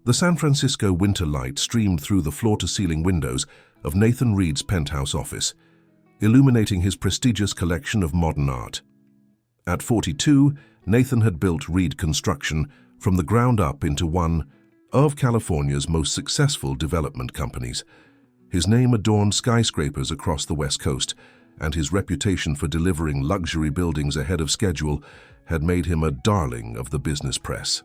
The San Francisco winter light streamed through the floor-to-ceiling windows of Nathan Reed's penthouse office, illuminating his prestigious collection of modern art. At 42, Nathan had built Reed Construction from the ground up into one of California's most successful development companies. His name adorned skyscrapers across the West Coast, and his reputation for delivering luxury buildings ahead of schedule had made him a darling of the business press.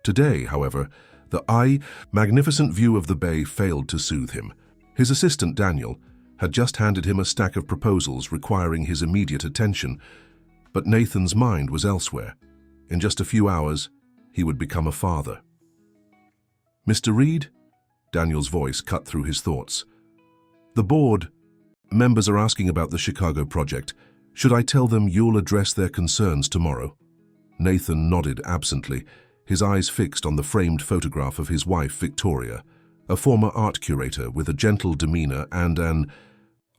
Today, however, the magnificent view of the bay failed to soothe him. His assistant, Daniel, had just handed him a stack of proposals requiring his immediate attention, but Nathan's mind was elsewhere. In just a few hours, he would become a father. "Mr. Reed?" Daniel's voice cut through his thoughts. "The board members are asking about the Chicago project. Should I tell them you'll address their concerns tomorrow?" Nathan nodded absently, his eyes fixed on the framed photograph of his wife, Victoria, a former art curator with a gentle demeanor and an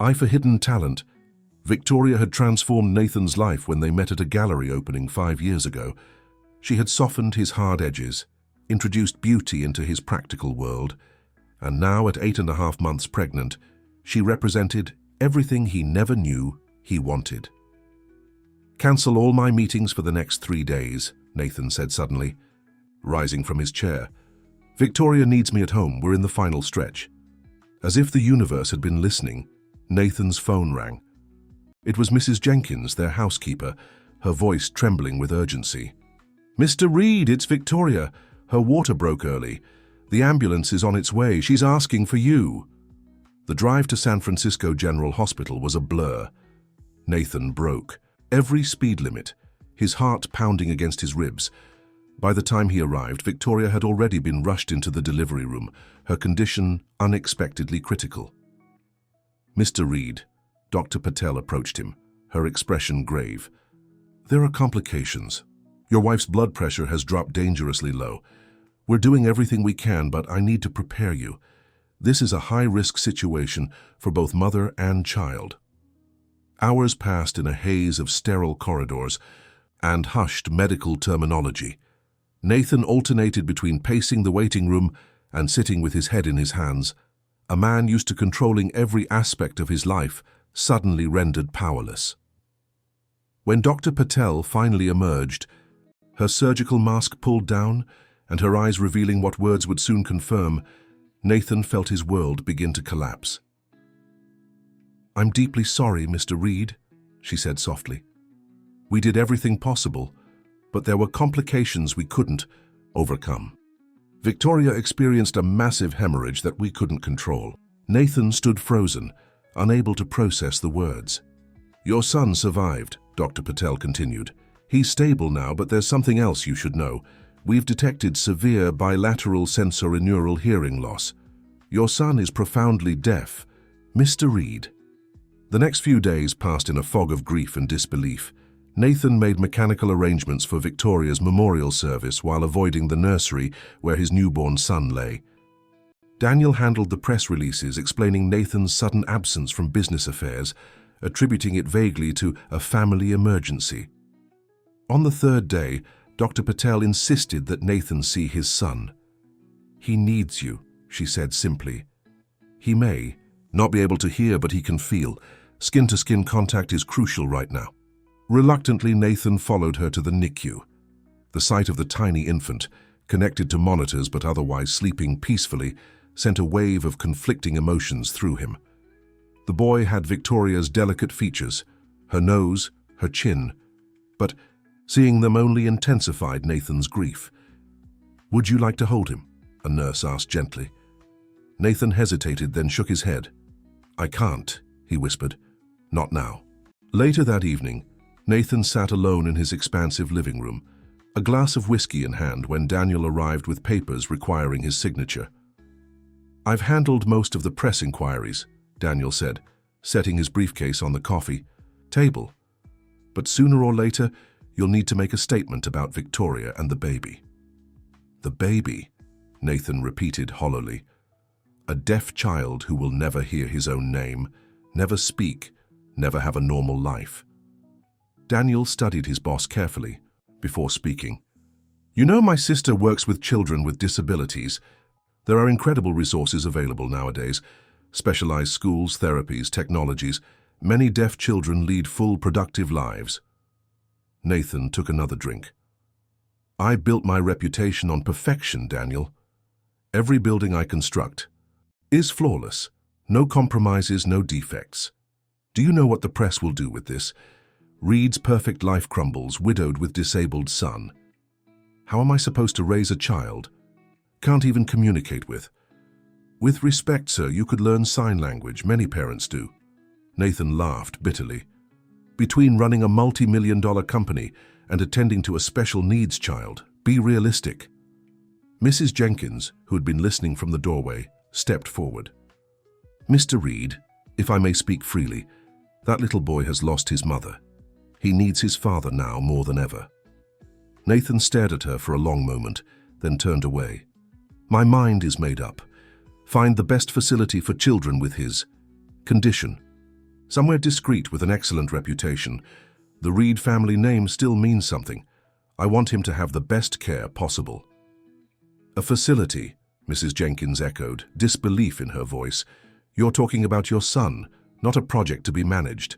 eye for hidden talent. Victoria had transformed Nathan's life when they met at a gallery opening 5 years ago. She had softened his hard edges, introduced beauty into his practical world, and now, at 8.5 months pregnant, she represented everything he never knew he wanted. "Cancel all my meetings for the next 3 days, Nathan said suddenly, rising from his chair. "Victoria needs me at home. We're in the final stretch." As if the universe had been listening, Nathan's phone rang. It was Mrs. Jenkins, their housekeeper, her voice trembling with urgency. "Mr. Reed, it's Victoria. Her water broke early. The ambulance is on its way. She's asking for you." The drive to San Francisco General Hospital was a blur. Nathan broke every speed limit, his heart pounding against his ribs. By the time he arrived, Victoria had already been rushed into the delivery room, her condition unexpectedly critical. "Mr. Reed," Dr. Patel approached him, her expression grave. "There are complications. Your wife's blood pressure has dropped dangerously low. We're doing everything we can, but I need to prepare you. This is a high-risk situation for both mother and child." Hours passed in a haze of sterile corridors and hushed medical terminology. Nathan alternated between pacing the waiting room and sitting with his head in his hands. A man used to controlling every aspect of his life, suddenly rendered powerless. When Dr. Patel finally emerged, her surgical mask pulled down and her eyes revealing what words would soon confirm, Nathan felt his world begin to collapse. "I'm deeply sorry, Mr. Reed," she said softly. "We did everything possible, but there were complications we couldn't overcome." Victoria experienced a massive hemorrhage that we couldn't control. Nathan stood frozen, unable to process the words. "Your son survived," Dr. Patel continued. "He's stable now, but there's something else you should know. We've detected severe bilateral sensorineural hearing loss. Your son is profoundly deaf. Mr. Reed." The next few days passed in a fog of grief and disbelief. Nathan made mechanical arrangements for Victoria's memorial service while avoiding the nursery where his newborn son lay. Daniel handled the press releases explaining Nathan's sudden absence from business affairs, attributing it vaguely to a family emergency. On the third day, Dr. Patel insisted that Nathan see his son. "He needs you," she said simply. "He may not be able to hear, but he can feel. Skin-to-skin contact is crucial right now." Reluctantly, Nathan followed her to the NICU. The sight of the tiny infant, connected to monitors but otherwise sleeping peacefully, sent a wave of conflicting emotions through him. The boy had Victoria's delicate features, her nose, her chin, but seeing them only intensified Nathan's grief. "Would you like to hold him?" a nurse asked gently. Nathan hesitated, then shook his head. "I can't," he whispered. "Not now." Later that evening, Nathan sat alone in his expansive living room, a glass of whiskey in hand when Daniel arrived with papers requiring his signature. "I've handled most of the press inquiries," Daniel said, setting his briefcase on the coffee table. "But sooner or later, you'll need to make a statement about Victoria and the baby." "The baby," Nathan repeated hollowly. "A deaf child who will never hear his own name, never speak, never have a normal life." Daniel studied his boss carefully before speaking. You know, my sister works with children with disabilities. There are incredible resources available nowadays. Specialized schools, therapies, technologies. Many deaf children lead full, productive lives. Nathan took another drink. I built my reputation on perfection, Daniel. Every building I construct is flawless. No compromises, no defects. Do you know what the press will do with this? Reed's perfect life crumbles, widowed with disabled son. How am I supposed to raise a child? Can't even communicate with. With respect, sir, you could learn sign language. Many parents do. Nathan laughed bitterly. Between running a multi-million-dollar company and attending to a special needs child, be realistic. Mrs. Jenkins, who had been listening from the doorway, stepped forward. Mr. Reed, if I may speak freely, that little boy has lost his mother. He needs his father now more than ever. Nathan stared at her for a long moment, then turned away. My mind is made up. Find the best facility for children with his condition. Somewhere discreet with an excellent reputation. The Reed family name still means something. I want him to have the best care possible. A facility, Mrs. Jenkins echoed, disbelief in her voice. You're talking about your son, not a project to be managed.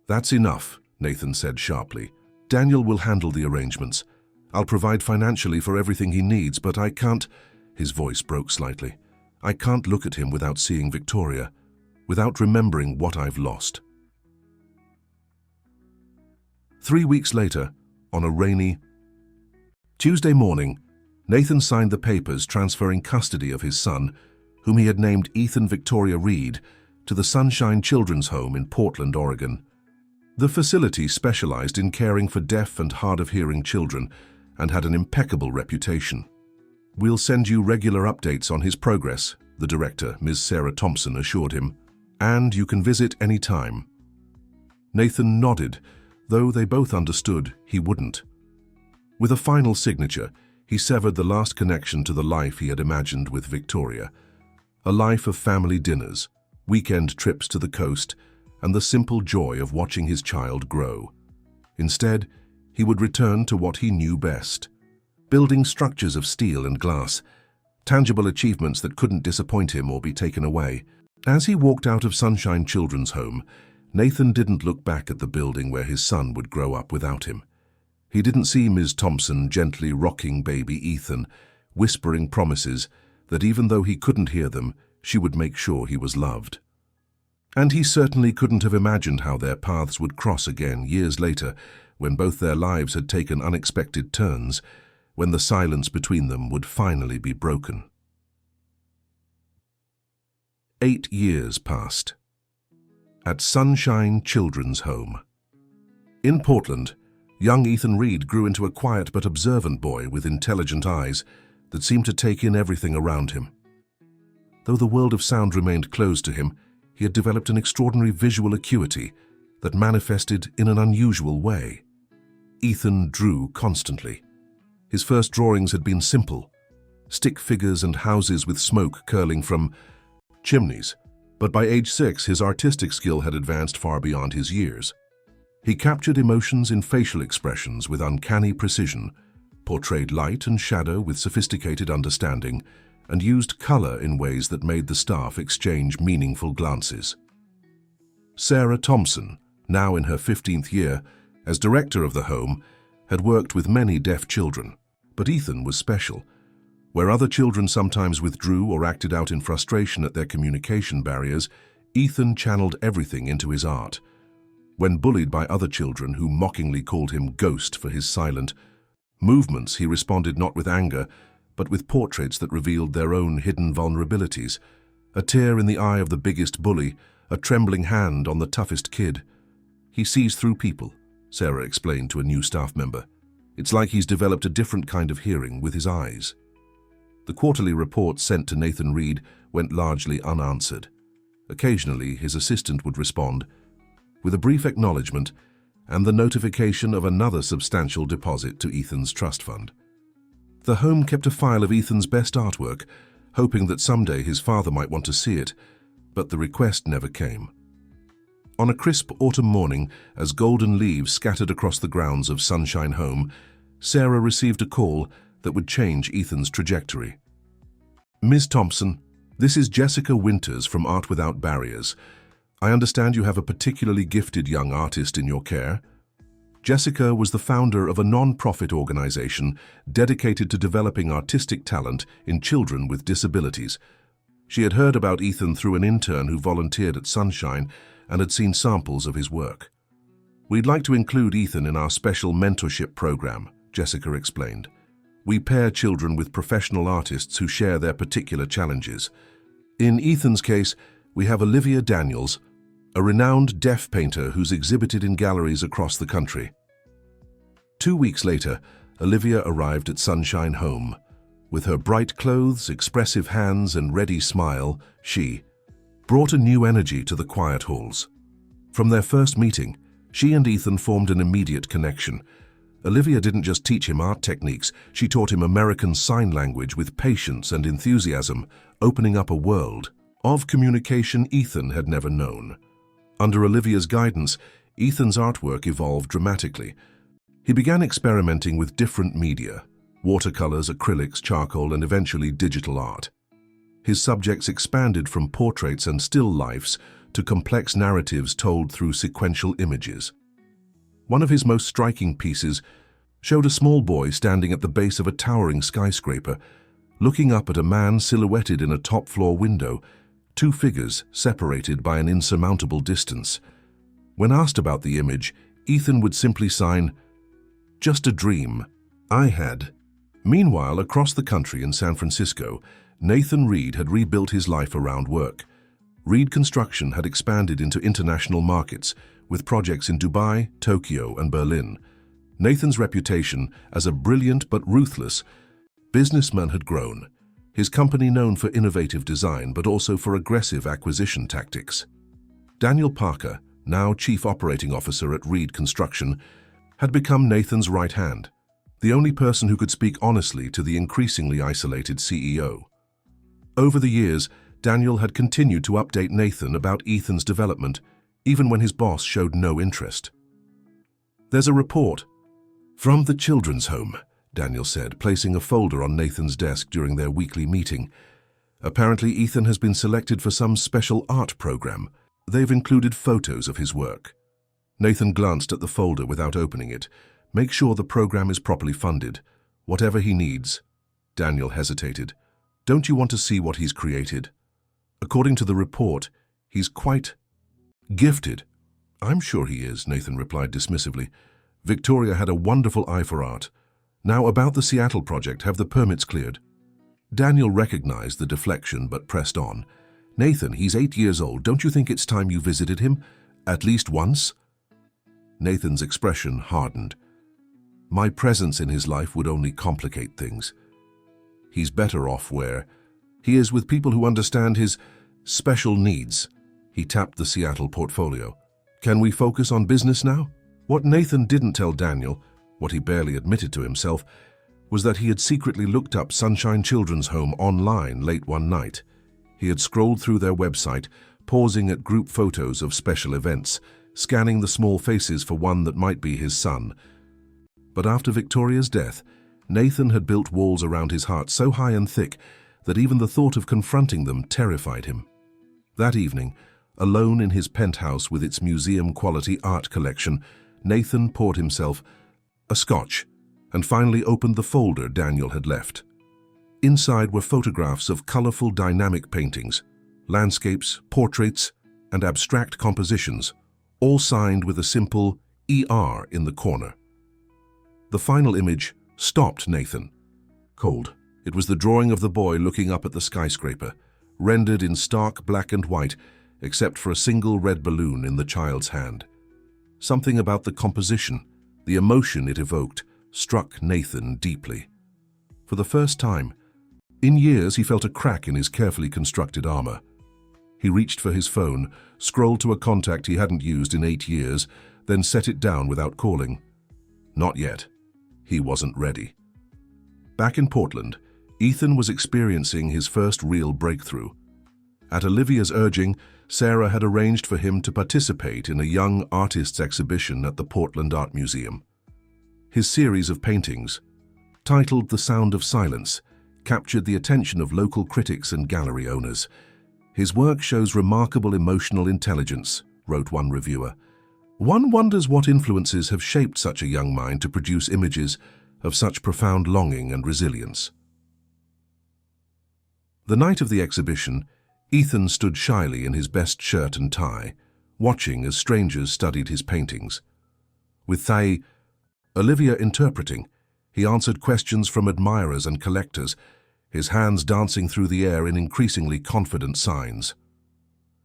That's enough, Nathan said sharply. Daniel will handle the arrangements. I'll provide financially for everything he needs, but I can't... His voice broke slightly. I can't look at him without seeing Victoria, without remembering what I've lost. 3 weeks later, on a rainy Tuesday morning, Nathan signed the papers transferring custody of his son, whom he had named Ethan Victoria Reed, to the Sunshine Children's Home in Portland, Oregon. The facility specialized in caring for deaf and hard-of-hearing children and had an impeccable reputation. We'll send you regular updates on his progress, the director, Ms. Sarah Thompson, assured him, and you can visit any time. Nathan nodded, though they both understood he wouldn't. With a final signature, he severed the last connection to the life he had imagined with Victoria, a life of family dinners, weekend trips to the coast, and the simple joy of watching his child grow. Instead, he would return to what he knew best, building structures of steel and glass, tangible achievements that couldn't disappoint him or be taken away. As he walked out of Sunshine Children's Home, Nathan didn't look back at the building where his son would grow up without him. He didn't see Ms. Thompson gently rocking baby Ethan, whispering promises that even though he couldn't hear them, she would make sure he was loved. And he certainly couldn't have imagined how their paths would cross again years later, when both their lives had taken unexpected turns, when the silence between them would finally be broken. 8 years passed. At Sunshine Children's Home. In Portland, young Ethan Reed grew into a quiet but observant boy with intelligent eyes that seemed to take in everything around him. Though the world of sound remained closed to him, he had developed an extraordinary visual acuity that manifested in an unusual way. Ethan drew constantly. His first drawings had been simple, stick figures and houses with smoke curling from chimneys, but by age 6 his artistic skill had advanced far beyond his years. He captured emotions in facial expressions with uncanny precision, portrayed light and shadow with sophisticated understanding, and used color in ways that made the staff exchange meaningful glances. Sarah Thompson, now in her 15th year, as director of the home, had worked with many deaf children, but Ethan was special. Where other children sometimes withdrew or acted out in frustration at their communication barriers, Ethan channeled everything into his art. When bullied by other children who mockingly called him Ghost for his silent movements, he responded not with anger, but with portraits that revealed their own hidden vulnerabilities. A tear in the eye of the biggest bully, a trembling hand on the toughest kid. He sees through people, Sarah explained to a new staff member. It's like he's developed a different kind of hearing with his eyes. The quarterly reports sent to Nathan Reed went largely unanswered. Occasionally, his assistant would respond with a brief acknowledgement and the notification of another substantial deposit to Ethan's trust fund. The home kept a file of Ethan's best artwork, hoping that someday his father might want to see it, but the request never came. On a crisp autumn morning, as golden leaves scattered across the grounds of Sunshine Home, Sarah received a call that would change Ethan's trajectory. "Ms. Thompson, this is Jessica Winters from Art Without Barriers. I understand you have a particularly gifted young artist in your care." Jessica was the founder of a non-profit organization dedicated to developing artistic talent in children with disabilities. She had heard about Ethan through an intern who volunteered at Sunshine and had seen samples of his work. "We'd like to include Ethan in our special mentorship program," Jessica explained. "We pair children with professional artists who share their particular challenges. In Ethan's case, we have Olivia Daniels, a renowned deaf painter who's exhibited in galleries across the country." 2 weeks later, Olivia arrived at Sunshine Home. With her bright clothes, expressive hands, and ready smile, she brought a new energy to the quiet halls. From their first meeting, she and Ethan formed an immediate connection. Olivia didn't just teach him art techniques, she taught him American Sign Language with patience and enthusiasm, opening up a world of communication Ethan had never known. Under Olivia's guidance, Ethan's artwork evolved dramatically. He began experimenting with different media: watercolors, acrylics, charcoal, and eventually digital art. His subjects expanded from portraits and still lifes to complex narratives told through sequential images. One of his most striking pieces showed a small boy standing at the base of a towering skyscraper, looking up at a man silhouetted in a top-floor window, two figures separated by an insurmountable distance. When asked about the image, Ethan would simply sign, "Just a dream I had." Meanwhile, across the country in San Francisco, Nathan Reed had rebuilt his life around work. Reed Construction had expanded into international markets, with projects in Dubai, Tokyo, and Berlin. Nathan's reputation as a brilliant but ruthless businessman had grown, his company known for innovative design but also for aggressive acquisition tactics. Daniel Parker, now Chief Operating Officer at Reed Construction, had become Nathan's right hand, the only person who could speak honestly to the increasingly isolated CEO. Over the years, Daniel had continued to update Nathan about Ethan's development, even when his boss showed no interest. "There's a report from the children's home," Daniel said, placing a folder on Nathan's desk during their weekly meeting. "Apparently, Ethan has been selected for some special art program. They've included photos of his work." Nathan glanced at the folder without opening it. "Make sure the program is properly funded. Whatever he needs." Daniel hesitated. "Don't you want to see what he's created? According to the report, he's quite gifted." "I'm sure he is," Nathan replied dismissively. "Victoria had a wonderful eye for art. Now about the Seattle project, have the permits cleared?" Daniel recognized the deflection but pressed on. "Nathan, he's 8 years old. Don't you think it's time you visited him? At least once?" Nathan's expression hardened. "My presence in his life would only complicate things. He's better off where he is with people who understand his special needs." He tapped the Seattle portfolio. "Can we focus on business now?" What Nathan didn't tell Daniel, what he barely admitted to himself, was that he had secretly looked up Sunshine Children's Home online late one night. He had scrolled through their website, pausing at group photos of special events, scanning the small faces for one that might be his son. But after Victoria's death, Nathan had built walls around his heart so high and thick that even the thought of confronting them terrified him. That evening, alone in his penthouse with its museum-quality art collection, Nathan poured himself a scotch and finally opened the folder Daniel had left. Inside were photographs of colorful, dynamic paintings, landscapes, portraits, and abstract compositions, all signed with a simple ER in the corner. The final image stopped Nathan cold. It was the drawing of the boy looking up at the skyscraper, rendered in stark black and white, except for a single red balloon in the child's hand. Something about the composition, the emotion it evoked, struck Nathan deeply. For the first time in years, he felt a crack in his carefully constructed armor. He reached for his phone, scrolled to a contact he hadn't used in 8 years, then set it down without calling. Not yet. He wasn't ready. Back in Portland, Ethan was experiencing his first real breakthrough. At Olivia's urging, Sarah had arranged for him to participate in a young artists exhibition at the Portland Art Museum. His series of paintings, titled The Sound of Silence, captured the attention of local critics and gallery owners. His work shows remarkable emotional intelligence, wrote one reviewer. One wonders what influences have shaped such a young mind to produce images of such profound longing and resilience. The night of the exhibition, Ethan stood shyly in his best shirt and tie, watching as strangers studied his paintings. With Olivia interpreting, he answered questions from admirers and collectors, his hands dancing through the air in increasingly confident signs.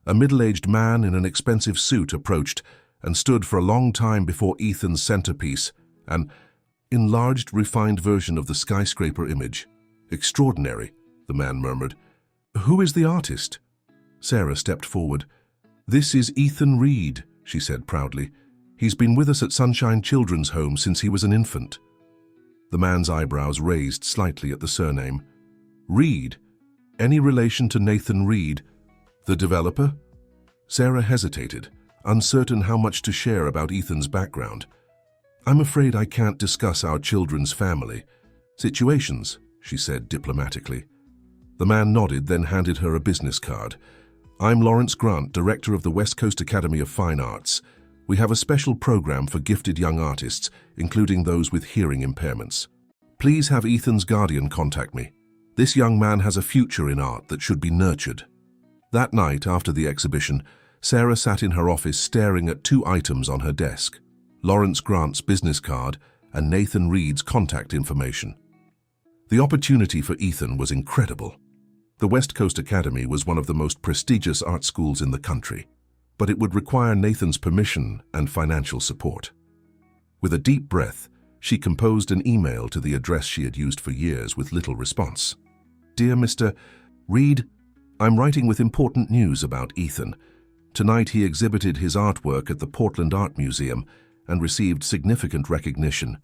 A middle-aged man in an expensive suit approached and stood for a long time before Ethan's centerpiece, an enlarged, refined version of the skyscraper image. "Extraordinary," the man murmured. "Who is the artist?" Sarah stepped forward. "This is Ethan Reed," she said proudly. "He's been with us at Sunshine Children's Home since he was an infant." The man's eyebrows raised slightly at the surname. "Reed? Any relation to Nathan Reed, the developer?" Sarah hesitated, uncertain how much to share about Ethan's background. "I'm afraid I can't discuss our children's family situations," she said diplomatically. The man nodded, then handed her a business card. "I'm Lawrence Grant, director of the West Coast Academy of Fine Arts. We have a special program for gifted young artists, including those with hearing impairments. Please have Ethan's guardian contact me. This young man has a future in art that should be nurtured." That night, after the exhibition, Sarah sat in her office staring at two items on her desk: Lawrence Grant's business card and Nathan Reed's contact information. The opportunity for Ethan was incredible. The West Coast Academy was one of the most prestigious art schools in the country, but it would require Nathan's permission and financial support. With a deep breath, she composed an email to the address she had used for years with little response. "Dear Mr. Reed, I'm writing with important news about Ethan. Tonight he exhibited his artwork at the Portland Art Museum and received significant recognition.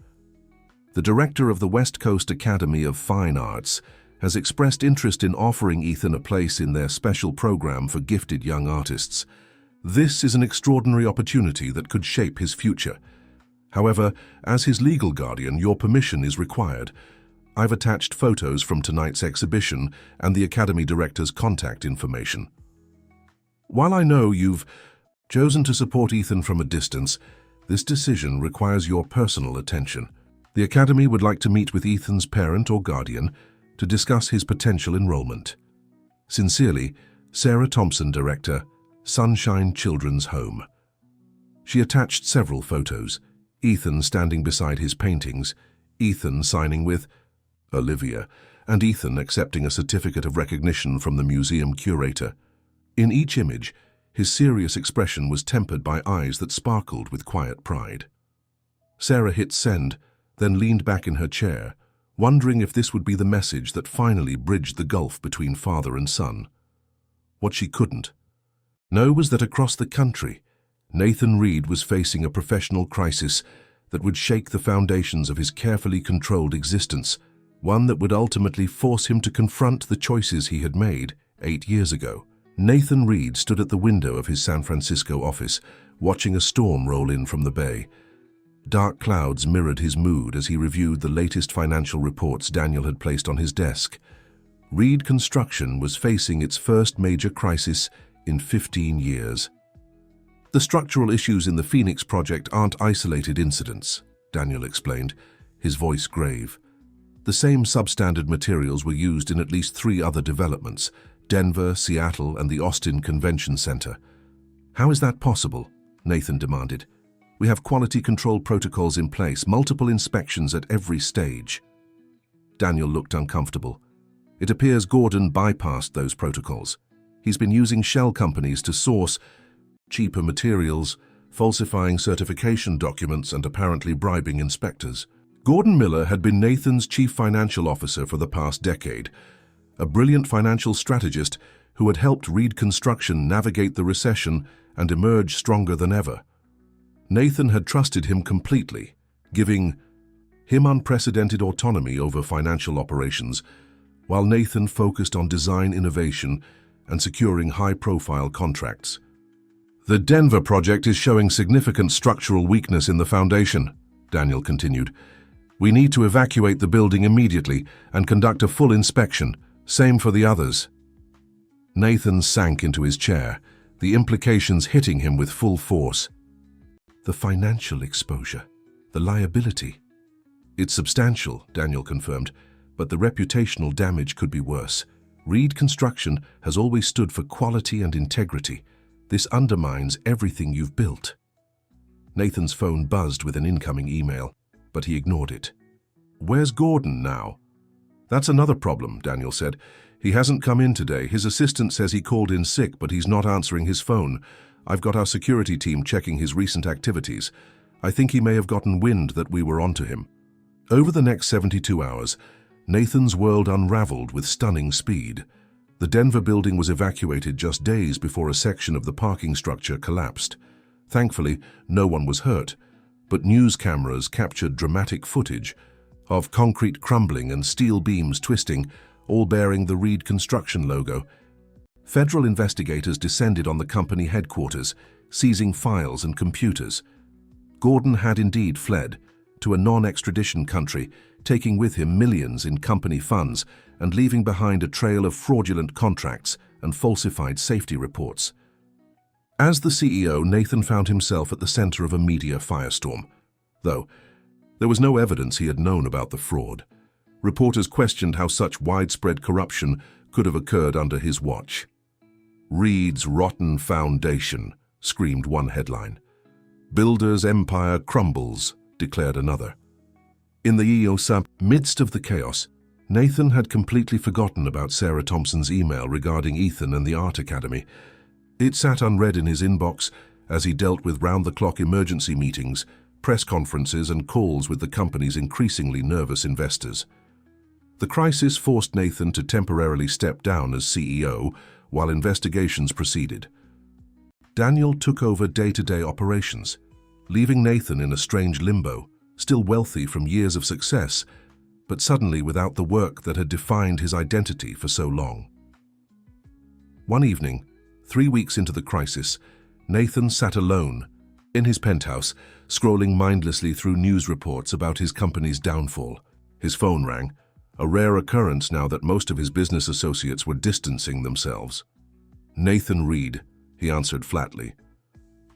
The director of the West Coast Academy of Fine Arts has expressed interest in offering Ethan a place in their special program for gifted young artists. This is an extraordinary opportunity that could shape his future. However, as his legal guardian, your permission is required. I've attached photos from tonight's exhibition and the Academy Director's contact information. While I know you've chosen to support Ethan from a distance, this decision requires your personal attention. The Academy would like to meet with Ethan's parent or guardian to discuss his potential enrollment. Sincerely, Sarah Thompson, Director, Sunshine Children's Home." She attached several photos: Ethan standing beside his paintings, Ethan signing with Olivia, and Ethan accepting a certificate of recognition from the museum curator. In each image, his serious expression was tempered by eyes that sparkled with quiet pride. Sarah hit send, then leaned back in her chair, wondering if this would be the message that finally bridged the gulf between father and son. What she couldn't know was that across the country, Nathan Reed was facing a professional crisis that would shake the foundations of his carefully controlled existence, one that would ultimately force him to confront the choices he had made 8 years ago. Nathan Reed stood at the window of his San Francisco office, watching a storm roll in from the bay. Dark clouds mirrored his mood as he reviewed the latest financial reports Daniel had placed on his desk. Reed Construction was facing its first major crisis in 15 years. "The structural issues in the Phoenix project aren't isolated incidents," Daniel explained, his voice grave. "The same substandard materials were used in at least 3 other developments: Denver, Seattle, and the Austin Convention Center." "How is that possible?" Nathan demanded. "We have quality control protocols in place, multiple inspections at every stage." Daniel looked uncomfortable. "It appears Gordon bypassed those protocols. He's been using shell companies to source cheaper materials, falsifying certification documents, and apparently bribing inspectors." Gordon Miller had been Nathan's chief financial officer for the past decade, a brilliant financial strategist who had helped Reed Construction navigate the recession and emerge stronger than ever. Nathan had trusted him completely, giving him unprecedented autonomy over financial operations, while Nathan focused on design innovation and securing high-profile contracts. "The Denver project is showing significant structural weakness in the foundation," Daniel continued. We need to evacuate the building immediately and conduct a full inspection. Same for the others. Nathan sank into his chair, the implications hitting him with full force. The financial exposure, the liability. It's substantial, Daniel confirmed, but the reputational damage could be worse. Reed Construction has always stood for quality and integrity. This undermines everything you've built. Nathan's phone buzzed with an incoming email, but he ignored it. Where's Gordon now? That's another problem, Daniel said. He hasn't come in today. His assistant says he called in sick, but he's not answering his phone. I've got our security team checking his recent activities. I think he may have gotten wind that we were onto him. Over the next 72 hours, Nathan's world unraveled with stunning speed. The Denver building was evacuated just days before a section of the parking structure collapsed. Thankfully, no one was hurt, but news cameras captured dramatic footage of concrete crumbling and steel beams twisting, all bearing the Reed Construction logo. Federal investigators descended on the company headquarters, seizing files and computers. Gordon had indeed fled to a non-extradition country, taking with him millions in company funds and leaving behind a trail of fraudulent contracts and falsified safety reports. As the CEO, Nathan found himself at the center of a media firestorm. Though there was no evidence he had known about the fraud, reporters questioned how such widespread corruption could have occurred under his watch. "Reed's rotten foundation," screamed one headline. "Builder's empire crumbles," declared another. In the midst of the chaos, Nathan had completely forgotten about Sarah Thompson's email regarding Ethan and the Art Academy. It sat unread in his inbox as he dealt with round-the-clock emergency meetings, press conferences, and calls with the company's increasingly nervous investors. The crisis forced Nathan to temporarily step down as CEO while investigations proceeded. Daniel took over day-to-day operations, leaving Nathan in a strange limbo, still wealthy from years of success, but suddenly without the work that had defined his identity for so long. One evening, 3 weeks into the crisis, Nathan sat alone in his penthouse, scrolling mindlessly through news reports about his company's downfall. His phone rang, a rare occurrence now that most of his business associates were distancing themselves. "Nathan Reed," he answered flatly.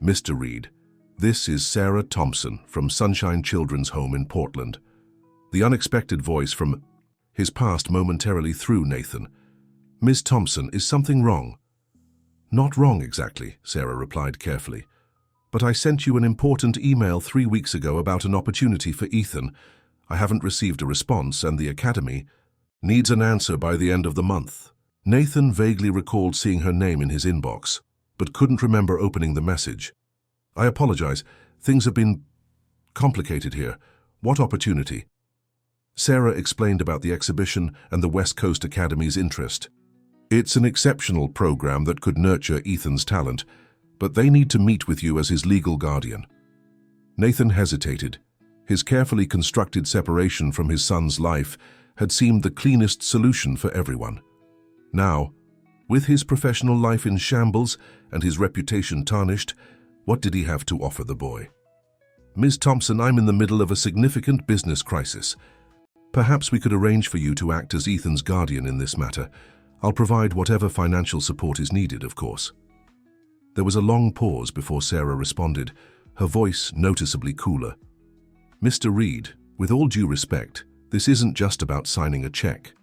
"Mr. Reed, this is Sarah Thompson from Sunshine Children's Home in Portland." The unexpected voice from his past momentarily threw Nathan. "Miss Thompson, is something wrong?" "Not wrong exactly," Sarah replied carefully. "But I sent you an important email 3 weeks ago about an opportunity for Ethan. I haven't received a response, and the Academy needs an answer by the end of the month." Nathan vaguely recalled seeing her name in his inbox, but couldn't remember opening the message. "I apologize. Things have been complicated here. What opportunity?" Sarah explained about the exhibition and the West Coast Academy's interest. "It's an exceptional program that could nurture Ethan's talent, but they need to meet with you as his legal guardian." Nathan hesitated. His carefully constructed separation from his son's life had seemed the cleanest solution for everyone. Now, with his professional life in shambles and his reputation tarnished, what did he have to offer the boy? "Ms. Thompson, I'm in the middle of a significant business crisis. Perhaps we could arrange for you to act as Ethan's guardian in this matter. I'll provide whatever financial support is needed, of course." There was a long pause before Sarah responded, her voice noticeably cooler. "Mr. Reed, with all due respect, this isn't just about signing a check.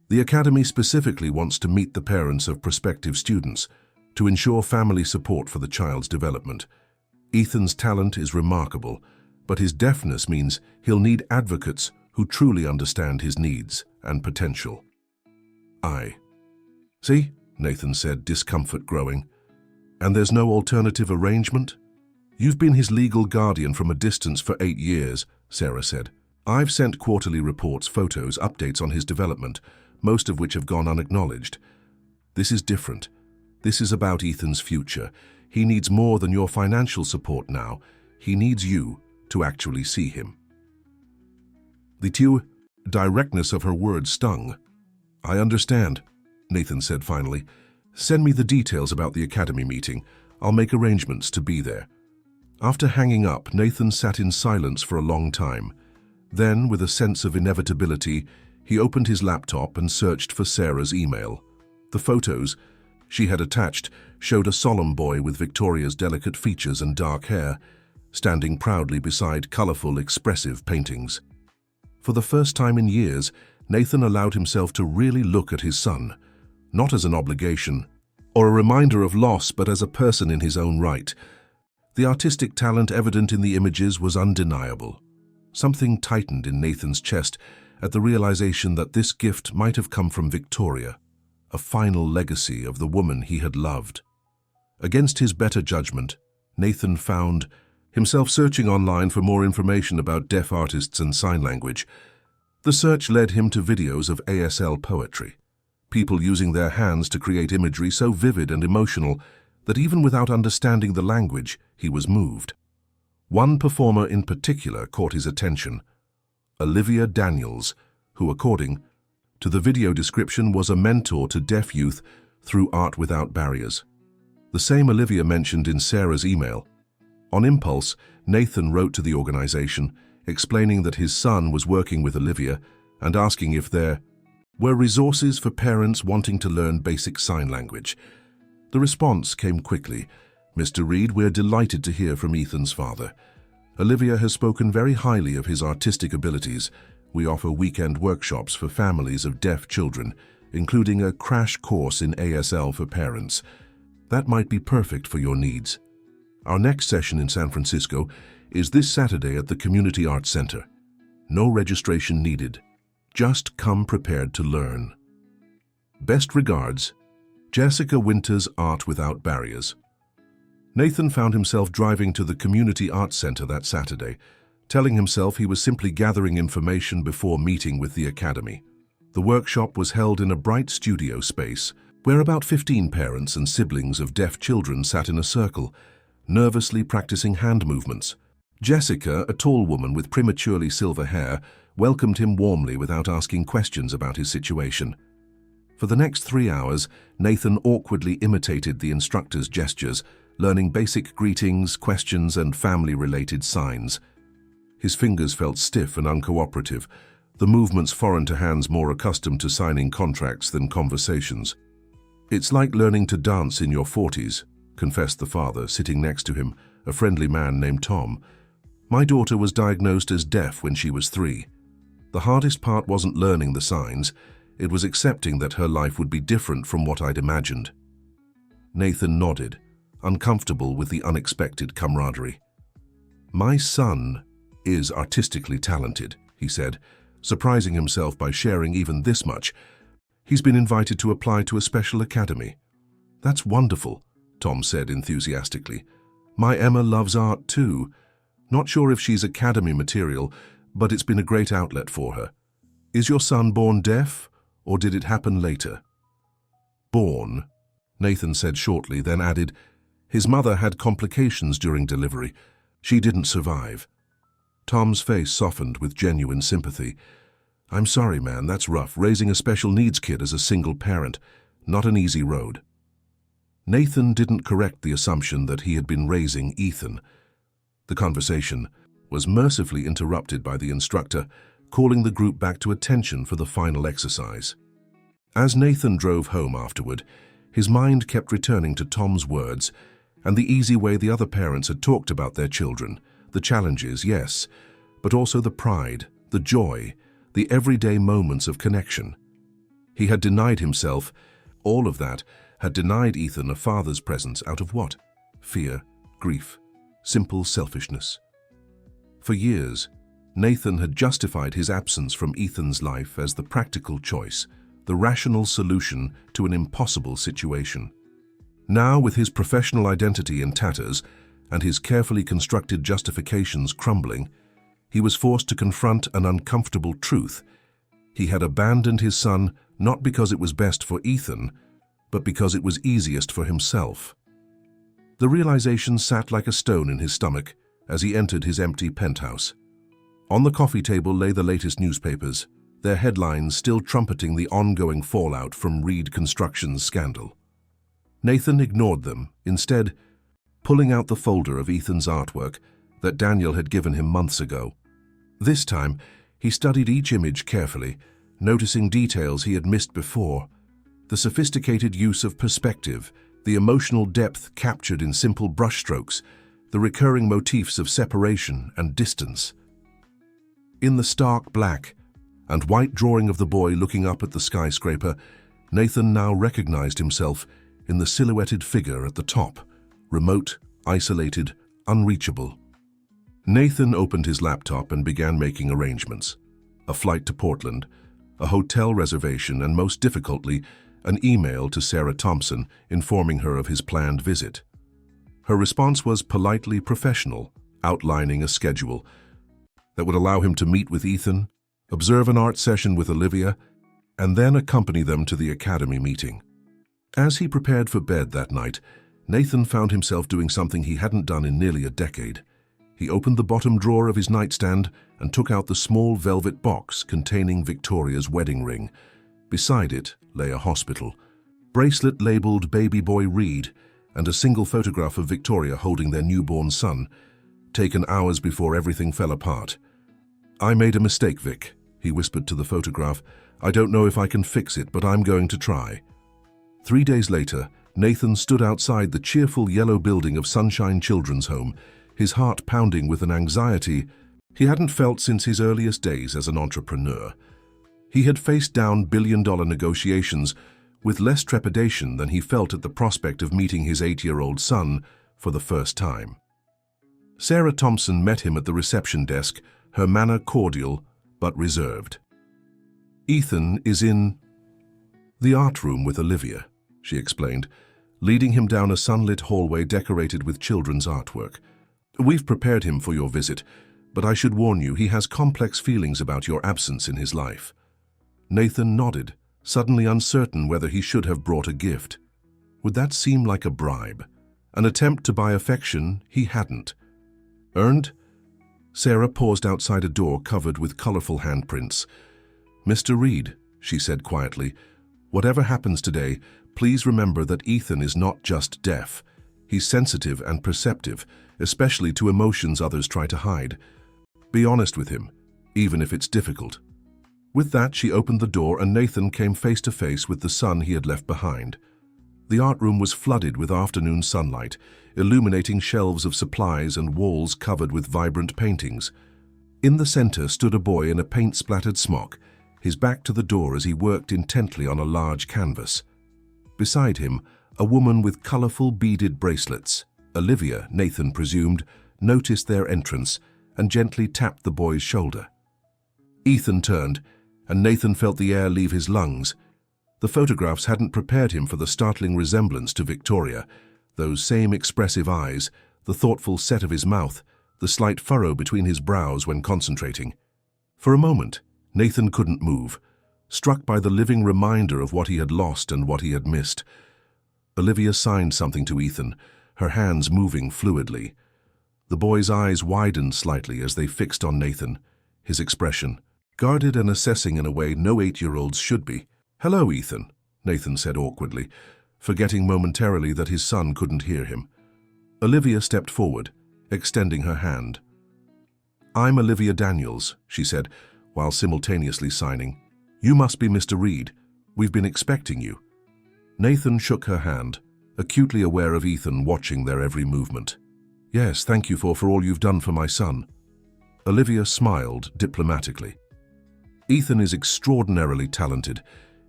The Academy specifically wants to meet the parents of prospective students to ensure family support for the child's development. Ethan's talent is remarkable, but his deafness means he'll need advocates who truly understand his needs and potential." "I see," Nathan said, discomfort growing. "And there's no alternative arrangement?" "You've been his legal guardian from a distance for 8 years, Sarah said. "I've sent quarterly reports, photos, updates on his development, most of which have gone unacknowledged. This is different. This is about Ethan's future. He needs more than your financial support now. He needs you to actually see him." The directness of her words stung. "I understand," Nathan said finally. "Send me the details about the Academy meeting. I'll make arrangements to be there." After hanging up, Nathan sat in silence for a long time. Then, with a sense of inevitability, he opened his laptop and searched for Sarah's email. The photos she had attached showed a solemn boy with Victoria's delicate features and dark hair, standing proudly beside colorful, expressive paintings. For the first time in years, Nathan allowed himself to really look at his son, not as an obligation or a reminder of loss, but as a person in his own right. The artistic talent evident in the images was undeniable. Something tightened in Nathan's chest at the realization that this gift might have come from Victoria, a final legacy of the woman he had loved. Against his better judgment, Nathan found himself searching online for more information about deaf artists and sign language. The search led him to videos of ASL poetry, people using their hands to create imagery so vivid and emotional that even without understanding the language, he was moved. One performer in particular caught his attention, Olivia Daniels, who, according to the video description, was a mentor to deaf youth through Art Without Barriers. The same Olivia mentioned in Sarah's email. On impulse, Nathan wrote to the organization, explaining that his son was working with Olivia and asking if there were resources for parents wanting to learn basic sign language. The response came quickly. "Mr. Reed, we're delighted to hear from Ethan's father. Olivia has spoken very highly of his artistic abilities. We offer weekend workshops for families of deaf children, including a crash course in ASL for parents. That might be perfect for your needs. Our next session in San Francisco is this Saturday at the Community Arts Center. No registration needed. Just come prepared to learn. Best regards, Jessica Winter's Art Without Barriers." Nathan found himself driving to the Community Arts Center that Saturday, telling himself he was simply gathering information before meeting with the Academy. The workshop was held in a bright studio space, where about 15 parents and siblings of deaf children sat in a circle, nervously practicing hand movements. Jessica, a tall woman with prematurely silver hair, welcomed him warmly without asking questions about his situation. For the next 3 hours, Nathan awkwardly imitated the instructor's gestures, learning basic greetings, questions, and family-related signs. His fingers felt stiff and uncooperative, the movements foreign to hands more accustomed to signing contracts than conversations. "It's like learning to dance in your 40s, confessed the father, sitting next to him, a friendly man named Tom. "My daughter was diagnosed as deaf when she was 3. The hardest part wasn't learning the signs, it was accepting that her life would be different from what I'd imagined." Nathan nodded, uncomfortable with the unexpected camaraderie. "My son is artistically talented," he said, surprising himself by sharing even this much. "He's been invited to apply to a special academy." "That's wonderful," Tom said enthusiastically. "My Emma loves art too. Not sure if she's academy material, but it's been a great outlet for her. Is your son born deaf, or did it happen later?" "Born," Nathan said shortly, then added, "His mother had complications during delivery. She didn't survive." Tom's face softened with genuine sympathy. "I'm sorry, man, that's rough. Raising a special needs kid as a single parent, not an easy road." Nathan didn't correct the assumption that he had been raising Ethan. The conversation was mercifully interrupted by the instructor, calling the group back to attention for the final exercise. As Nathan drove home afterward, his mind kept returning to Tom's words and the easy way the other parents had talked about their children. The challenges, yes, but also the pride, the joy, the everyday moments of connection. He had denied himself, all of that had denied Ethan a father's presence out of what? Fear, grief, simple selfishness. For years, Nathan had justified his absence from Ethan's life as the practical choice, the rational solution to an impossible situation. Now, with his professional identity in tatters and his carefully constructed justifications crumbling, he was forced to confront an uncomfortable truth. He had abandoned his son not because it was best for Ethan, but because it was easiest for himself. The realization sat like a stone in his stomach as he entered his empty penthouse. On the coffee table lay the latest newspapers, their headlines still trumpeting the ongoing fallout from Reed Construction's scandal. Nathan ignored them, instead pulling out the folder of Ethan's artwork that Daniel had given him months ago. This time, He studied each image carefully, noticing details he had missed before. The sophisticated use of perspective, the emotional depth captured in simple brushstrokes, the recurring motifs of separation and distance. In the stark black and white drawing of the boy looking up at the skyscraper, Nathan now recognized himself in the silhouetted figure at the top, remote, isolated, unreachable. Nathan opened his laptop and began making arrangements. A flight to Portland, a hotel reservation, and most difficultly, an email to Sarah Thompson informing her of his planned visit. Her response was politely professional, outlining a schedule that would allow him to meet with Ethan, observe an art session with Olivia, and then accompany them to the academy meeting. As he prepared for bed that night, Nathan found himself doing something he hadn't done in nearly a decade. He opened the bottom drawer of his nightstand and took out the small velvet box containing Victoria's wedding ring. Beside it lay a hospital bracelet labeled Baby Boy Reed and a single photograph of Victoria holding their newborn son, taken hours before everything fell apart. "I made a mistake, Vic," he whispered to the photograph. "I don't know if I can fix it, but I'm going to try." 3 days later, Nathan stood outside the cheerful yellow building of Sunshine Children's Home, his heart pounding with an anxiety he hadn't felt since his earliest days as an entrepreneur. He had faced down billion-dollar negotiations with less trepidation than he felt at the prospect of meeting his 8-year-old son for the first time. Sarah Thompson met him at the reception desk, her manner cordial but reserved. "Ethan is in the art room with Olivia," she explained, leading him down a sunlit hallway decorated with children's artwork. "We've prepared him for your visit, but I should warn you he has complex feelings about your absence in his life." Nathan nodded, suddenly uncertain whether he should have brought a gift. Would that seem like a bribe? An attempt to buy affection he hadn't earned? Sarah paused outside a door covered with colorful handprints. "Mr. Reed," she said quietly, "whatever happens today, please remember that Ethan is not just deaf. He's sensitive and perceptive, especially to emotions others try to hide. Be honest with him, even if it's difficult." With that, she opened the door and Nathan came face to face with the son he had left behind. The art room was flooded with afternoon sunlight, illuminating shelves of supplies and walls covered with vibrant paintings. In the center stood a boy in a paint-splattered smock, his back to the door as he worked intently on a large canvas. Beside him, a woman with colorful beaded bracelets. Olivia, Nathan presumed, noticed their entrance and gently tapped the boy's shoulder. Ethan turned, and Nathan felt the air leave his lungs. The photographs hadn't prepared him for the startling resemblance to Victoria, those same expressive eyes, the thoughtful set of his mouth, the slight furrow between his brows when concentrating. For a moment, Nathan couldn't move, struck by the living reminder of what he had lost and what he had missed. Olivia signed something to Ethan, her hands moving fluidly. The boy's eyes widened slightly as they fixed on Nathan, his expression guarded and assessing in a way no 8-year-olds should be. "Hello, Ethan," Nathan said awkwardly, forgetting momentarily that his son couldn't hear him. Olivia stepped forward, extending her hand. "I'm Olivia Daniels," she said, while simultaneously signing. "You must be Mr. Reed. We've been expecting you." Nathan shook her hand, acutely aware of Ethan watching their every movement. "Yes, thank you for all you've done for my son." Olivia smiled diplomatically. "Ethan is extraordinarily talented.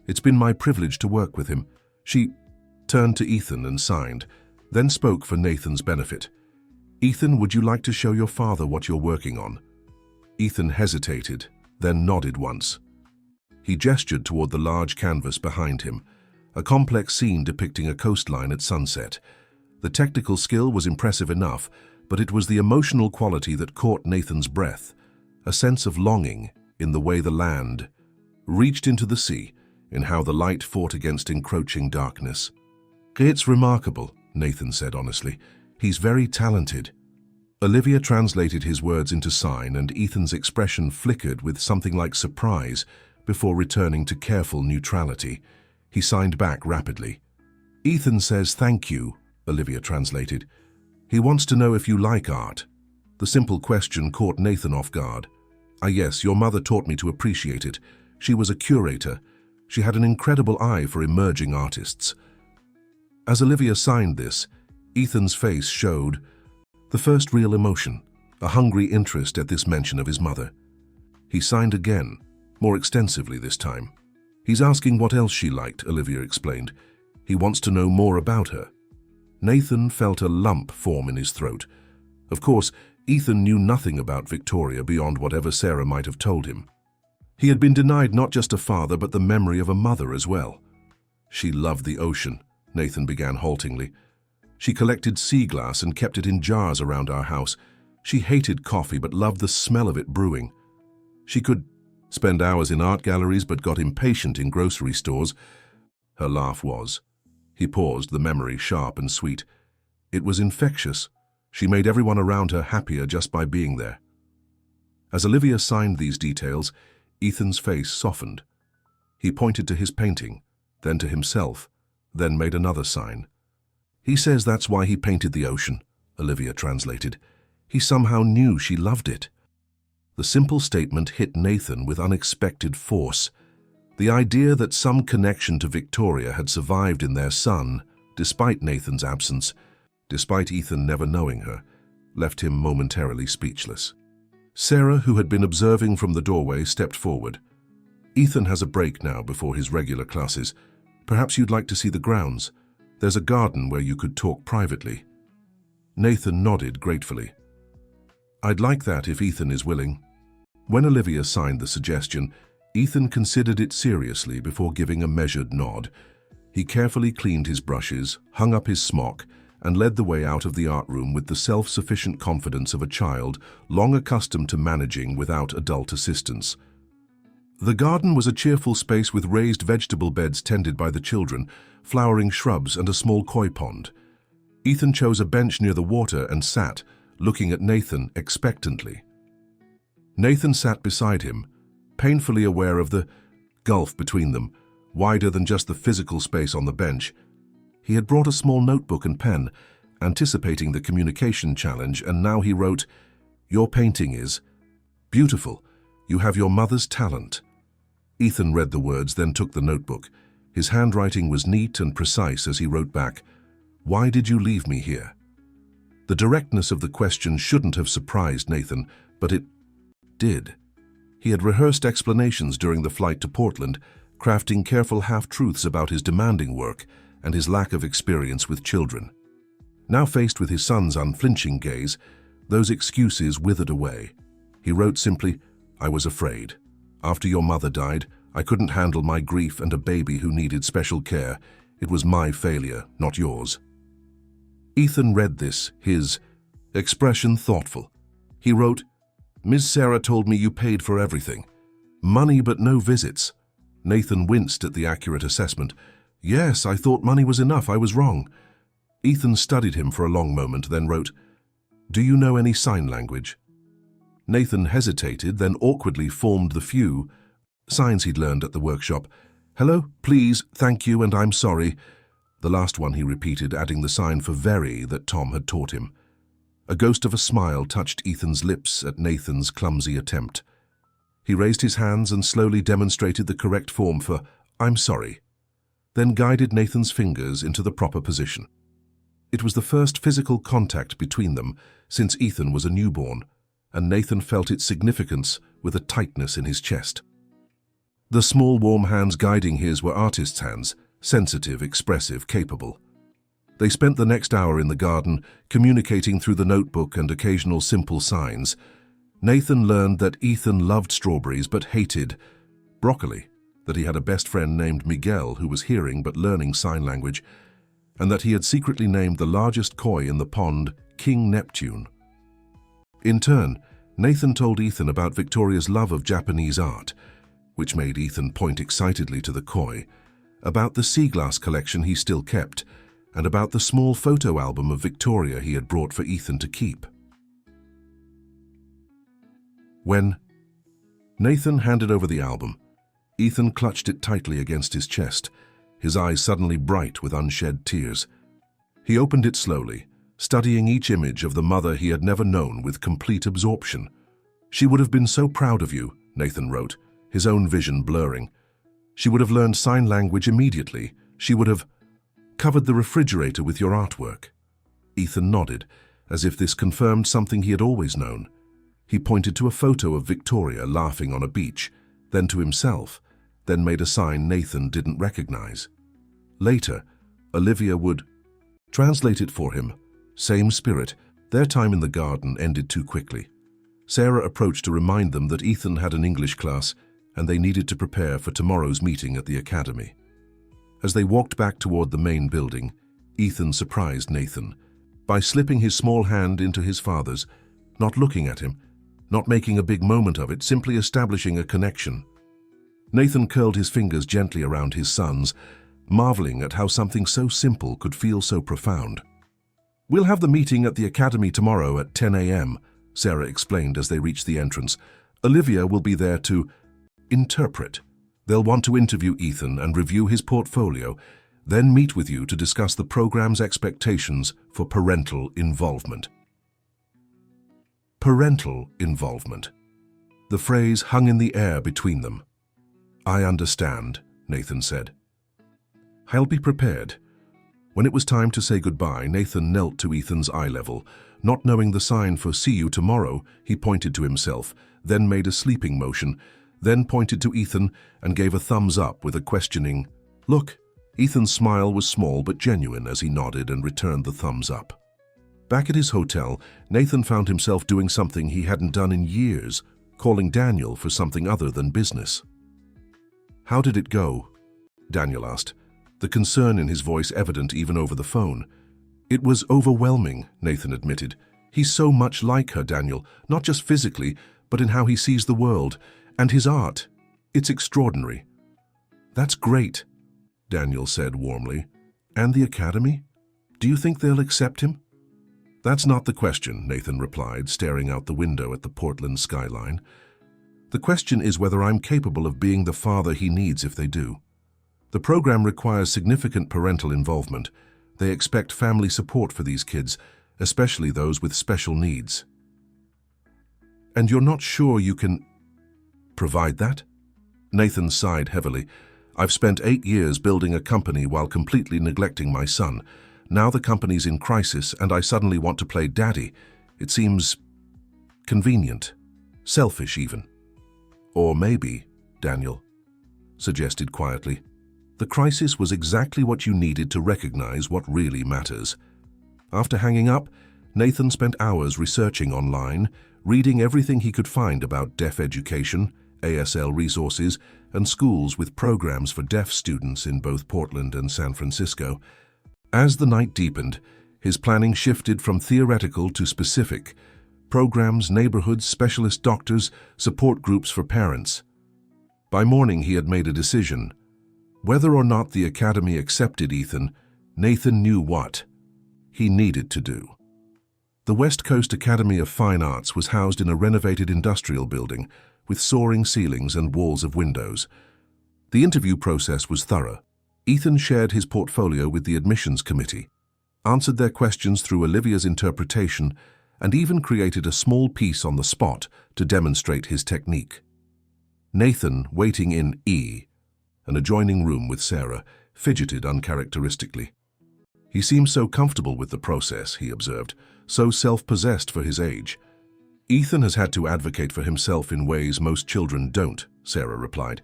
It's been my privilege to work with him." She turned to Ethan and signed, then spoke for Nathan's benefit. "Ethan, would you like to show your father what you're working on?" Ethan hesitated, then nodded once. He gestured toward the large canvas behind him, a complex scene depicting a coastline at sunset. The technical skill was impressive enough, but it was the emotional quality that caught Nathan's breath, a sense of longing in the way the land reached into the sea, in how the light fought against encroaching darkness. "It's remarkable," Nathan said honestly. "He's very talented." Olivia translated his words into sign, and Ethan's expression flickered with something like surprise before returning to careful neutrality. He signed back rapidly. "Ethan says thank you," Olivia translated. "He wants to know if you like art." The simple question caught Nathan off guard. Ah yes, your mother taught me to appreciate it. She was a curator. She had an incredible eye for emerging artists. As Olivia signed this, Ethan's face showed the first real emotion, a hungry interest at this mention of his mother. He signed again, more extensively this time. He's asking what else she liked, Olivia explained. He wants to know more about her. Nathan felt a lump form in his throat. Of course, Ethan knew nothing about Victoria beyond whatever Sarah might have told him. He had been denied not just a father, but the memory of a mother as well. She loved the ocean, Nathan began haltingly. She collected sea glass and kept it in jars around our house. She hated coffee but loved the smell of it brewing. She could spend hours in art galleries but got impatient in grocery stores. Her laugh was. He paused, the memory sharp and sweet. It was infectious. She made everyone around her happier just by being there. As Olivia signed these details, Ethan's face softened. He pointed to his painting, then to himself, then made another sign. He says that's why he painted the ocean, Olivia translated. He somehow knew she loved it. The simple statement hit Nathan with unexpected force. The idea that some connection to Victoria had survived in their son, despite Nathan's absence, despite Ethan never knowing her, left him momentarily speechless. Sarah, who had been observing from the doorway, stepped forward. Ethan has a break now before his regular classes. Perhaps you'd like to see the grounds. There's a garden where you could talk privately. Nathan nodded gratefully. I'd like that if Ethan is willing. When Olivia signed the suggestion, Ethan considered it seriously before giving a measured nod. He carefully cleaned his brushes, hung up his smock, and led the way out of the art room with the self-sufficient confidence of a child long accustomed to managing without adult assistance. The garden was a cheerful space with raised vegetable beds tended by the children, flowering shrubs and a small koi pond. Ethan chose a bench near the water and sat, looking at Nathan expectantly. Nathan sat beside him, painfully aware of the gulf between them, wider than just the physical space on the bench. He had brought a small notebook and pen, anticipating the communication challenge, and now he wrote, "Your painting is beautiful. You have your mother's talent." Ethan read the words, then took the notebook. His handwriting was neat and precise as he wrote back, "Why did you leave me here?" The directness of the question shouldn't have surprised Nathan, but it did. He had rehearsed explanations during the flight to Portland, crafting careful half-truths about his demanding work and his lack of experience with children. Now faced with his son's unflinching gaze, those excuses withered away. He wrote simply, "I was afraid. After your mother died, I couldn't handle my grief and a baby who needed special care. It was my failure, not yours." Ethan read this, his expression thoughtful. He wrote, "Ms. Sarah told me you paid for everything. Money but no visits." Nathan winced at the accurate assessment. "Yes, I thought money was enough. I was wrong." Ethan studied him for a long moment, then wrote, "Do you know any sign language?" Nathan hesitated, then awkwardly formed the few signs he'd learned at the workshop. "Hello, please, thank you, and I'm sorry." The last one he repeated, adding the sign for very that Tom had taught him. A ghost of a smile touched Ethan's lips at Nathan's clumsy attempt. He raised his hands and slowly demonstrated the correct form for "I'm sorry," then guided Nathan's fingers into the proper position. It was the first physical contact between them since Ethan was a newborn, and Nathan felt its significance with a tightness in his chest. The small, warm hands guiding his were artist's hands, sensitive, expressive, capable. They spent the next hour in the garden, communicating through the notebook and occasional simple signs. Nathan learned that Ethan loved strawberries but hated broccoli, that he had a best friend named Miguel who was hearing but learning sign language, and that he had secretly named the largest koi in the pond King Neptune. In turn, Nathan told Ethan about Victoria's love of Japanese art, which made Ethan point excitedly to the koi, about the sea glass collection he still kept, and about the small photo album of Victoria he had brought for Ethan to keep. When Nathan handed over the album, Ethan clutched it tightly against his chest, his eyes suddenly bright with unshed tears. He opened it slowly, studying each image of the mother he had never known with complete absorption. She would have been so proud of you, Nathan wrote, his own vision blurring. She would have learned sign language immediately. She would have covered the refrigerator with your artwork. Ethan nodded, as if this confirmed something he had always known. He pointed to a photo of Victoria laughing on a beach, then to himself, then made a sign Nathan didn't recognize. Later, Olivia would translate it for him. Same spirit. Their time in the garden ended too quickly. Sarah approached to remind them that Ethan had an English class and they needed to prepare for tomorrow's meeting at the academy. As they walked back toward the main building, Ethan surprised Nathan by slipping his small hand into his father's, not looking at him, not making a big moment of it, simply establishing a connection. Nathan curled his fingers gently around his son's, marveling at how something so simple could feel so profound. "We'll have the meeting at the academy tomorrow at 10 a.m., Sarah explained as they reached the entrance. "Olivia will be there to interpret. They'll want to interview Ethan and review his portfolio, then meet with you to discuss the program's expectations for parental involvement." Parental involvement. The phrase hung in the air between them. "I understand," Nathan said. "I'll be prepared." When it was time to say goodbye, Nathan knelt to Ethan's eye level. Not knowing the sign for "see you tomorrow," he pointed to himself, then made a sleeping motion, then pointed to Ethan and gave a thumbs up with a questioning look. Ethan's smile was small but genuine as he nodded and returned the thumbs up. Back at his hotel, Nathan found himself doing something he hadn't done in years, calling Daniel for something other than business. "How did it go?" Daniel asked, the concern in his voice evident even over the phone. "It was overwhelming," Nathan admitted. "He's so much like her, Daniel, not just physically, but in how he sees the world. And his art. It's extraordinary." "That's great," Daniel said warmly. "And the academy? Do you think they'll accept him?" "That's not the question," Nathan replied, staring out the window at the Portland skyline. "The question is whether I'm capable of being the father he needs if they do. The program requires significant parental involvement. They expect family support for these kids, especially those with special needs." "And you're not sure you can provide that?" Nathan sighed heavily. "I've spent 8 years building a company while completely neglecting my son. Now the company's in crisis and I suddenly want to play daddy. It seems convenient, selfish even." "Or maybe," Daniel suggested quietly, "the crisis was exactly what you needed to recognize what really matters." After hanging up, Nathan spent hours researching online, reading everything he could find about deaf education, ASL resources, and schools with programs for deaf students in both Portland and San Francisco. As the night deepened, his planning shifted from theoretical to specific. Programs, neighborhoods, specialist doctors, support groups for parents. By morning, he had made a decision. Whether or not the academy accepted Ethan, Nathan knew what he needed to do. The West Coast Academy of Fine Arts was housed in a renovated industrial building with soaring ceilings and walls of windows. The interview process was thorough. Ethan shared his portfolio with the admissions committee, answered their questions through Olivia's interpretation, and even created a small piece on the spot to demonstrate his technique. Nathan, waiting in E, an adjoining room with Sarah, fidgeted uncharacteristically. He seemed so comfortable with the process, he observed, so self-possessed for his age. "Ethan has had to advocate for himself in ways most children don't," Sarah replied.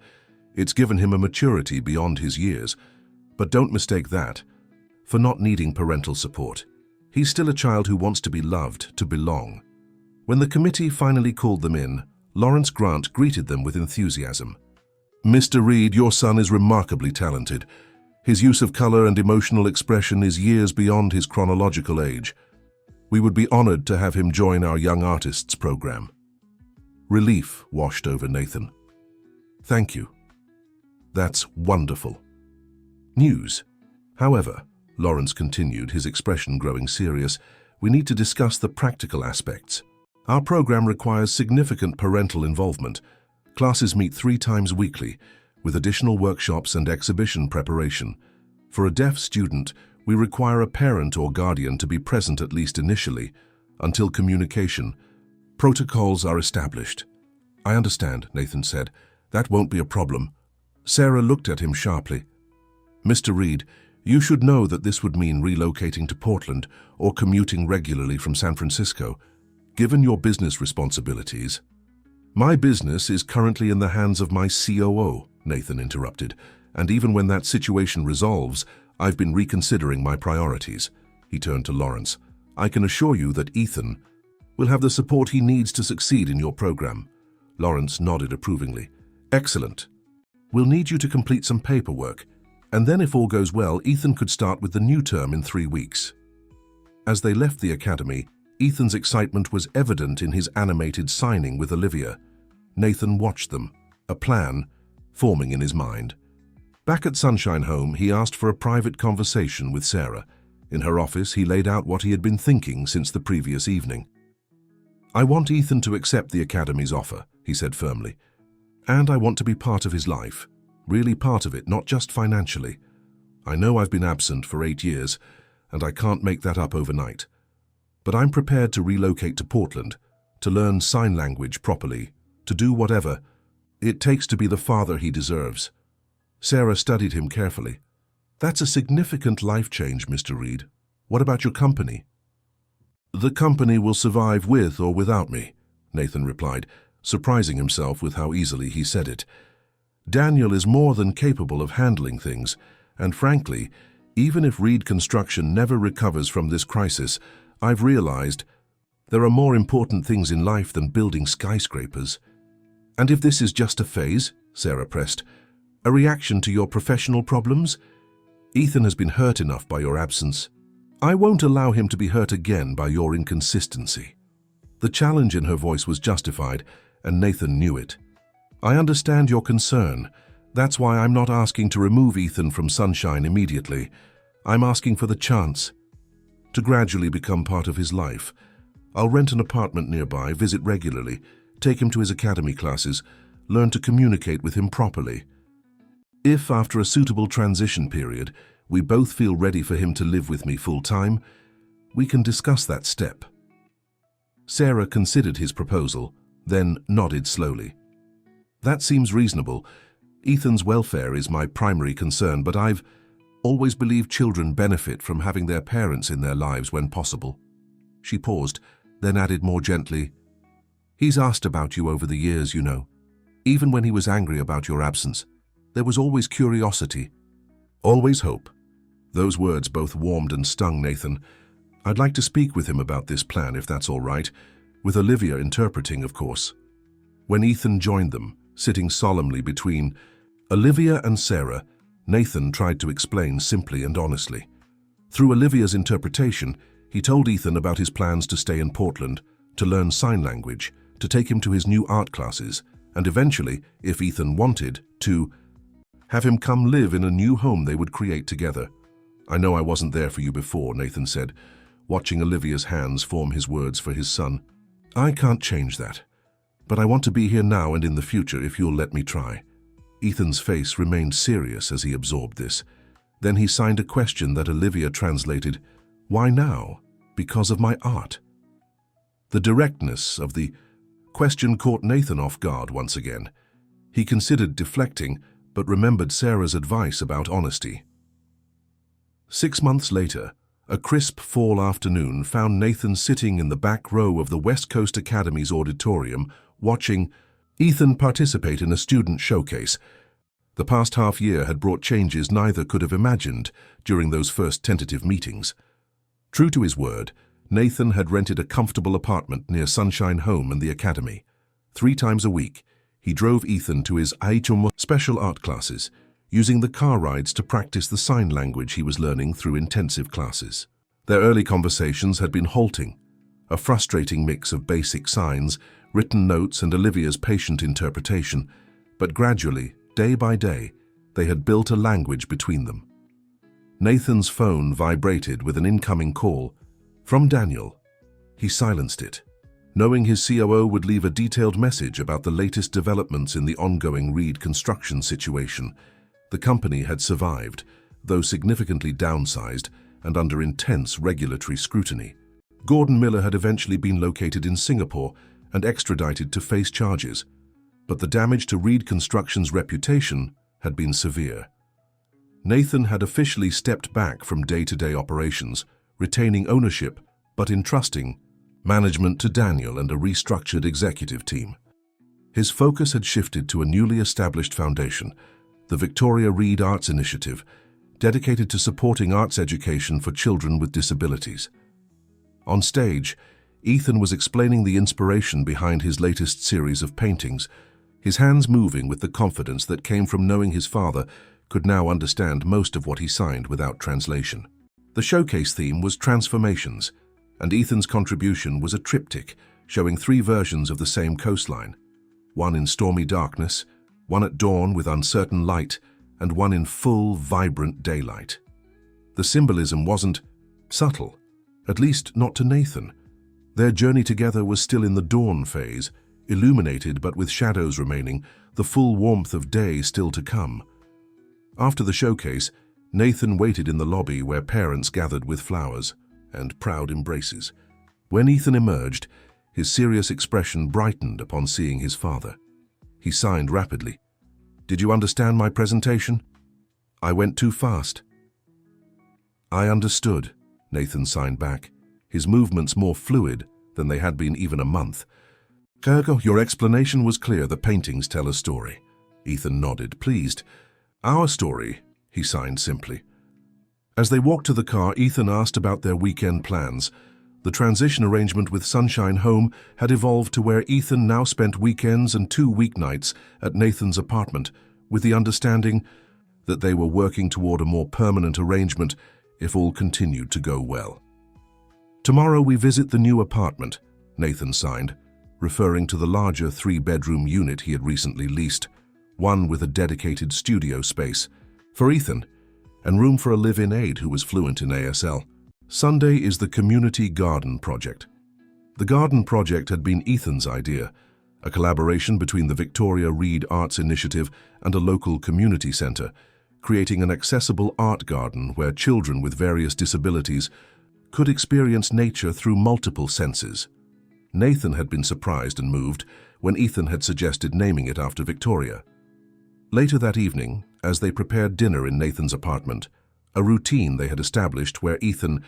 "It's given him a maturity beyond his years. But don't mistake that for not needing parental support. He's still a child who wants to be loved, to belong." When the committee finally called them in, Lawrence Grant greeted them with enthusiasm. "Mr. Reed, your son is remarkably talented. His use of color and emotional expression is years beyond his chronological age. We would be honored to have him join our Young Artists program." Relief washed over Nathan. "Thank you. That's wonderful news. However," Lawrence continued, his expression growing serious, "we need to discuss the practical aspects. Our program requires significant parental involvement. Classes meet 3 times weekly, with additional workshops and exhibition preparation. For a deaf student, we require a parent or guardian to be present at least initially, until communication, Protocols are established. I understand, Nathan said. That won't be a problem. Sarah looked at him sharply. Mr. Reed, you should know that this would mean relocating to Portland or commuting regularly from San Francisco, given your business responsibilities. My business is currently in the hands of my COO, Nathan interrupted, and even when that situation resolves, I've been reconsidering my priorities. He turned to Lawrence. I can assure you that Ethan will have the support he needs to succeed in your program. Lawrence nodded approvingly. Excellent. We'll need you to complete some paperwork, and then if all goes well, Ethan could start with the new term in 3 weeks. As they left the academy, Ethan's excitement was evident in his animated signing with Olivia. Nathan watched them, a plan forming in his mind. Back at Sunshine Home, he asked for a private conversation with Sarah. In her office, he laid out what he had been thinking since the previous evening. I want Ethan to accept the academy's offer, he said firmly. And I want to be part of his life, really part of it, not just financially. I know I've been absent for 8 years, and I can't make that up overnight. But I'm prepared to relocate to Portland, to learn sign language properly, to do whatever it takes to be the father he deserves. Sarah studied him carefully. That's a significant life change, Mr. Reed. What about your company? The company will survive with or without me, Nathan replied, surprising himself with how easily he said it. Daniel is more than capable of handling things, and frankly, even if Reed Construction never recovers from this crisis, I've realized there are more important things in life than building skyscrapers. And if this is just a phase, Sarah pressed, a reaction to your professional problems, Ethan has been hurt enough by your absence. I won't allow him to be hurt again by your inconsistency. The challenge in her voice was justified, and Nathan knew it. I understand your concern. That's why I'm not asking to remove Ethan from Sunshine immediately. I'm asking for the chance to gradually become part of his life. I'll rent an apartment nearby, visit regularly, take him to his academy classes, learn to communicate with him properly. If, after a suitable transition period, we both feel ready for him to live with me full-time, we can discuss that step. Sarah considered his proposal, then nodded slowly. That seems reasonable. Ethan's welfare is my primary concern, but I've always believed children benefit from having their parents in their lives when possible. She paused, then added more gently, He's asked about you over the years, you know. Even when he was angry about your absence, there was always curiosity, always hope. Those words both warmed and stung Nathan. I'd like to speak with him about this plan, if that's all right, with Olivia interpreting, of course. When Ethan joined them, sitting solemnly between Olivia and Sarah, Nathan tried to explain simply and honestly. Through Olivia's interpretation, he told Ethan about his plans to stay in Portland, to learn sign language, to take him to his new art classes, and eventually, if Ethan wanted, to have him come live in a new home they would create together. I know I wasn't there for you before, Nathan said, watching Olivia's hands form his words for his son. I can't change that, but I want to be here now and in the future if you'll let me try. Ethan's face remained serious as he absorbed this. Then he signed a question that Olivia translated, Why now? Because of my art. The directness of the question caught Nathan off guard once again. He considered deflecting, but remembered Sarah's advice about honesty. 6 months later, a crisp fall afternoon found Nathan sitting in the back row of the West Coast Academy's auditorium, watching Ethan participate in a student showcase. The past half year had brought changes neither could have imagined during those first tentative meetings. True to his word, Nathan had rented a comfortable apartment near Sunshine Home and the Academy. 3 times a week, he drove Ethan to his Aichum special art classes, using the car rides to practice the sign language he was learning through intensive classes. Their early conversations had been halting, a frustrating mix of basic signs, written notes, and Olivia's patient interpretation, but gradually, day by day, they had built a language between them. Nathan's phone vibrated with an incoming call from Daniel. He silenced it, knowing his COO would leave a detailed message about the latest developments in the ongoing Reed construction situation. The company had survived, though significantly downsized and under intense regulatory scrutiny. Gordon Miller had eventually been located in Singapore, and extradited to face charges, but the damage to Reed Construction's reputation had been severe. Nathan had officially stepped back from day-to-day operations, retaining ownership but entrusting management to Daniel and a restructured executive team. His focus had shifted to a newly established foundation, the Victoria Reed Arts Initiative, dedicated to supporting arts education for children with disabilities. On stage, Ethan was explaining the inspiration behind his latest series of paintings, his hands moving with the confidence that came from knowing his father could now understand most of what he signed without translation. The showcase theme was transformations, and Ethan's contribution was a triptych showing 3 versions of the same coastline, one in stormy darkness, one at dawn with uncertain light, and one in full, vibrant daylight. The symbolism wasn't subtle, at least not to Nathan. Their journey together was still in the dawn phase, illuminated but with shadows remaining, the full warmth of day still to come. After the showcase, Nathan waited in the lobby where parents gathered with flowers and proud embraces. When Ethan emerged, his serious expression brightened upon seeing his father. He signed rapidly. "Did you understand my presentation?" "I went too fast." "I understood," Nathan signed back, his movements more fluid than they had been even a month. "Kergo, your explanation was clear. The paintings tell a story." Ethan nodded, pleased. "Our story," he signed simply. As they walked to the car, Ethan asked about their weekend plans. The transition arrangement with Sunshine Home had evolved to where Ethan now spent weekends and 2 weeknights at Nathan's apartment, with the understanding that they were working toward a more permanent arrangement if all continued to go well. "Tomorrow we visit the new apartment," Nathan signed, referring to the larger 3-bedroom unit he had recently leased, one with a dedicated studio space for Ethan and room for a live-in aide who was fluent in ASL. Sunday is the Community Garden Project. The Garden Project had been Ethan's idea, a collaboration between the Victoria Reed Arts Initiative and a local community centre, creating an accessible art garden where children with various disabilities could experience nature through multiple senses. Nathan had been surprised and moved when Ethan had suggested naming it after Victoria. Later that evening, as they prepared dinner in Nathan's apartment, a routine they had established where Ethan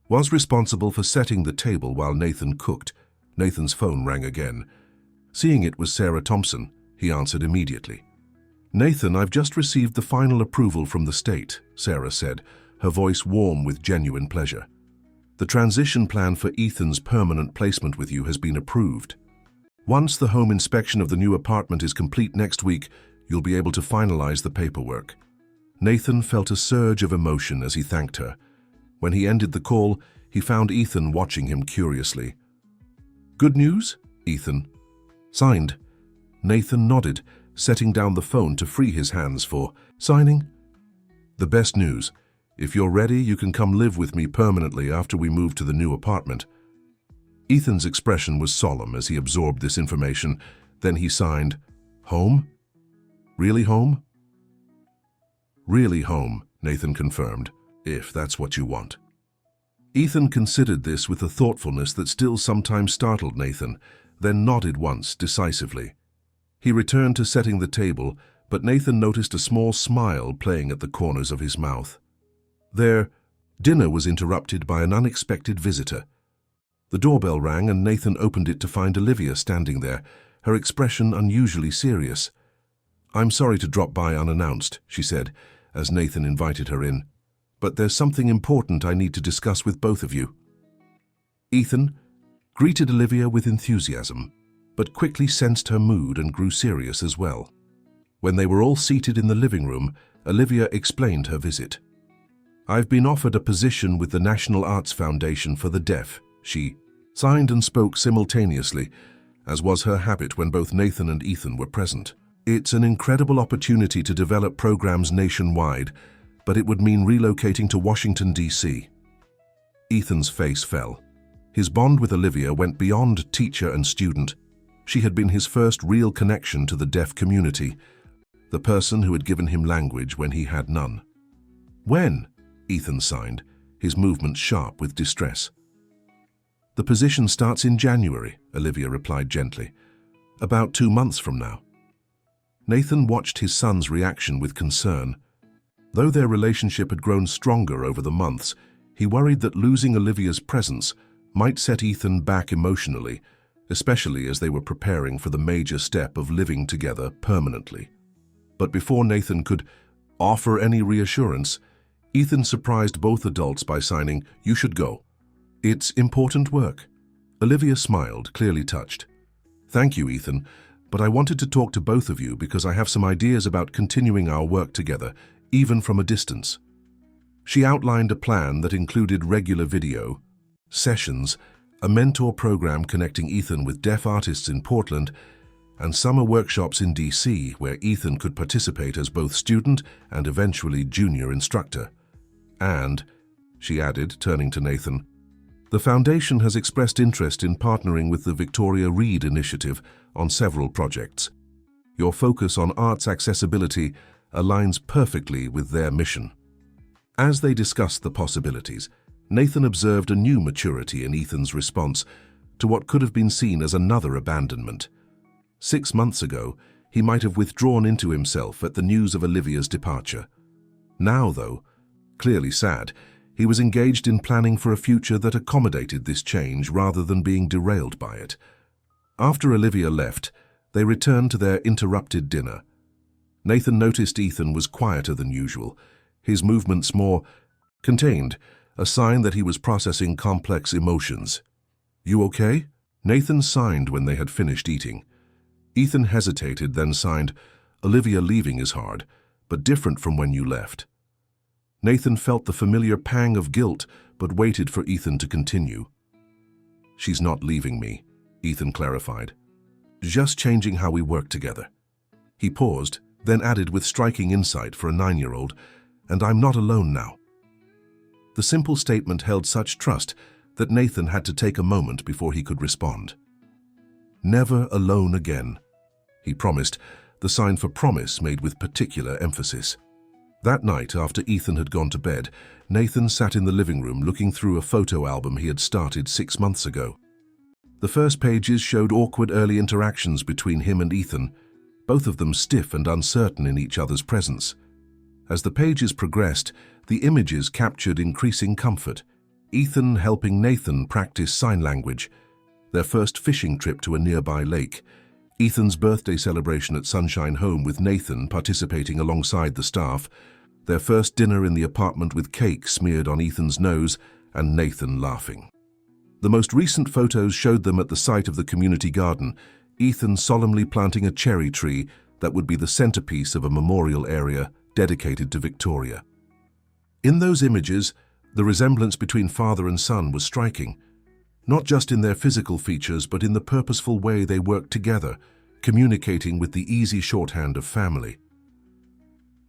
was responsible for setting the table while Nathan cooked, Nathan's phone rang again. Seeing it was Sarah Thompson, he answered immediately. "Nathan, I've just received the final approval from the state," Sarah said, her voice warm with genuine pleasure. "The transition plan for Ethan's permanent placement with you has been approved. Once the home inspection of the new apartment is complete next week, you'll be able to finalize the paperwork." Nathan felt a surge of emotion as he thanked her. When he ended the call, he found Ethan watching him curiously. "Good news?" Ethan. "Signed." Nathan nodded, setting down the phone to free his hands for signing. "The best news. If you're ready, you can come live with me permanently after we move to the new apartment." Ethan's expression was solemn as he absorbed this information. Then he signed, "Home? Really home?" "Really home," Nathan confirmed, "if that's what you want." Ethan considered this with a thoughtfulness that still sometimes startled Nathan, then nodded once decisively. He returned to setting the table, but Nathan noticed a small smile playing at the corners of his mouth. Their dinner was interrupted by an unexpected visitor. The doorbell rang and Nathan opened it to find Olivia standing there, her expression unusually serious. "I'm sorry to drop by unannounced," she said, as Nathan invited her in, "but there's something important I need to discuss with both of you." Ethan greeted Olivia with enthusiasm, but quickly sensed her mood and grew serious as well. When they were all seated in the living room, Olivia explained her visit. "I've been offered a position with the National Arts Foundation for the Deaf," she signed and spoke simultaneously, as was her habit when both Nathan and Ethan were present. "It's an incredible opportunity to develop programs nationwide, but it would mean relocating to Washington, D.C. Ethan's face fell. His bond with Olivia went beyond teacher and student. She had been his first real connection to the deaf community, the person who had given him language when he had none. "When?" Ethan signed, his movements sharp with distress. The position starts in January, Olivia replied gently. About 2 months from now. Nathan watched his son's reaction with concern. Though their relationship had grown stronger over the months, he worried that losing Olivia's presence might set Ethan back emotionally, especially as they were preparing for the major step of living together permanently. But before Nathan could offer any reassurance, Ethan surprised both adults by signing, "You should go. It's important work." Olivia smiled, clearly touched. "Thank you, Ethan, but I wanted to talk to both of you because I have some ideas about continuing our work together, even from a distance." She outlined a plan that included regular video sessions, a mentor program connecting Ethan with deaf artists in Portland, and summer workshops in DC where Ethan could participate as both student and eventually junior instructor. And, she added, turning to Nathan, the foundation has expressed interest in partnering with the Victoria Reed Initiative on several projects. Your focus on arts accessibility aligns perfectly with their mission. As they discussed the possibilities, Nathan observed a new maturity in Ethan's response to what could have been seen as another abandonment. 6 months ago, he might have withdrawn into himself at the news of Olivia's departure. Now, though, clearly sad, he was engaged in planning for a future that accommodated this change rather than being derailed by it. After Olivia left, they returned to their interrupted dinner. Nathan noticed Ethan was quieter than usual, his movements more contained, a sign that he was processing complex emotions. "You okay?" Nathan signed when they had finished eating. Ethan hesitated, then signed, "Olivia leaving is hard, but different from when you left." Nathan felt the familiar pang of guilt, but waited for Ethan to continue. "She's not leaving me," Ethan clarified. "Just changing how we work together." He paused, then added with striking insight for a 9-year-old, "And I'm not alone now." The simple statement held such trust that Nathan had to take a moment before he could respond. "Never alone again," he promised, the sign for promise made with particular emphasis. That night, after Ethan had gone to bed, Nathan sat in the living room looking through a photo album he had started 6 months ago. The first pages showed awkward early interactions between him and Ethan, both of them stiff and uncertain in each other's presence. As the pages progressed, the images captured increasing comfort. Ethan helping Nathan practice sign language, their first fishing trip to a nearby lake, Ethan's birthday celebration at Sunshine Home with Nathan participating alongside the staff, their first dinner in the apartment with cake smeared on Ethan's nose, and Nathan laughing. The most recent photos showed them at the site of the community garden, Ethan solemnly planting a cherry tree that would be the centerpiece of a memorial area dedicated to Victoria. In those images, the resemblance between father and son was striking, not just in their physical features but in the purposeful way they worked together, communicating with the easy shorthand of family.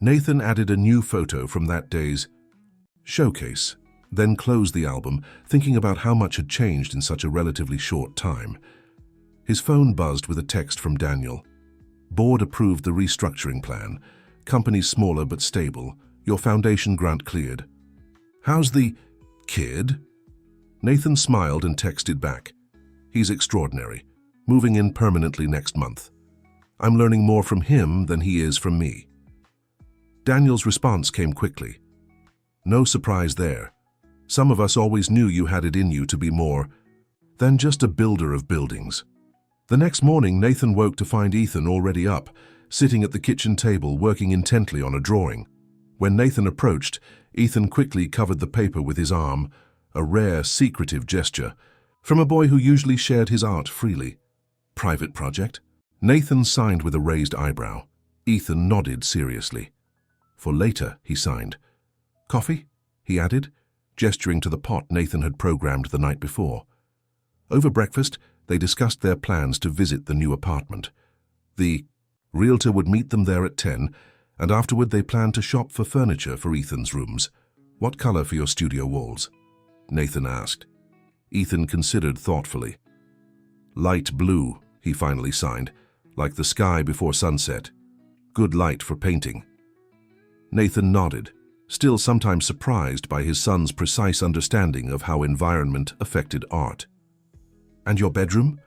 Nathan added a new photo from that day's showcase, then closed the album, thinking about how much had changed in such a relatively short time. His phone buzzed with a text from Daniel. "Board approved the restructuring plan. Company smaller but stable. Your foundation grant cleared." "How's the kid?" Nathan smiled and texted back. "He's extraordinary. Moving in permanently next month. I'm learning more from him than he is from me." Daniel's response came quickly. "No surprise there. Some of us always knew you had it in you to be more than just a builder of buildings." The next morning, Nathan woke to find Ethan already up, sitting at the kitchen table working intently on a drawing. When Nathan approached, Ethan quickly covered the paper with his arm, a rare, secretive gesture from a boy who usually shared his art freely. "Private project?" Nathan signed with a raised eyebrow. Ethan nodded seriously. "For later," he signed. "Coffee?" he added, gesturing to the pot Nathan had programmed the night before. Over breakfast, they discussed their plans to visit the new apartment. The realtor would meet them there at 10, and afterward they planned to shop for furniture for Ethan's rooms. "What color for your studio walls?" Nathan asked. Ethan considered thoughtfully. "Light blue," he finally signed, "like the sky before sunset. Good light for painting." Nathan nodded, still sometimes surprised by his son's precise understanding of how environment affected art. And your bedroom?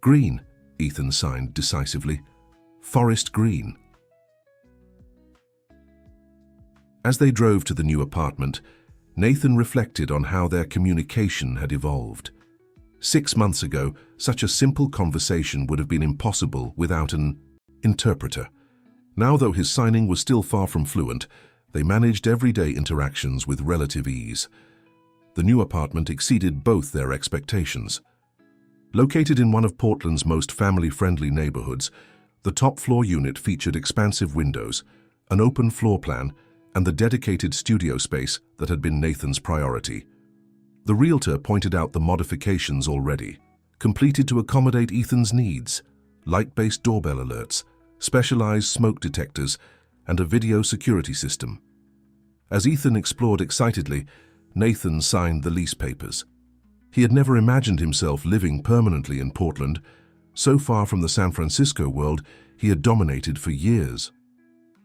Green, Ethan signed decisively. Forest green. As they drove to the new apartment, Nathan reflected on how their communication had evolved. 6 months ago, such a simple conversation would have been impossible without an interpreter. Now, though his signing was still far from fluent, they managed everyday interactions with relative ease. The new apartment exceeded both their expectations. Located in one of Portland's most family-friendly neighborhoods, the top-floor unit featured expansive windows, an open floor plan, and the dedicated studio space that had been Nathan's priority. The realtor pointed out the modifications already, completed to accommodate Ethan's needs: light-based doorbell alerts, specialized smoke detectors, and a video security system. As Ethan explored excitedly, Nathan signed the lease papers. He had never imagined himself living permanently in Portland. So far from the San Francisco world, he had dominated for years.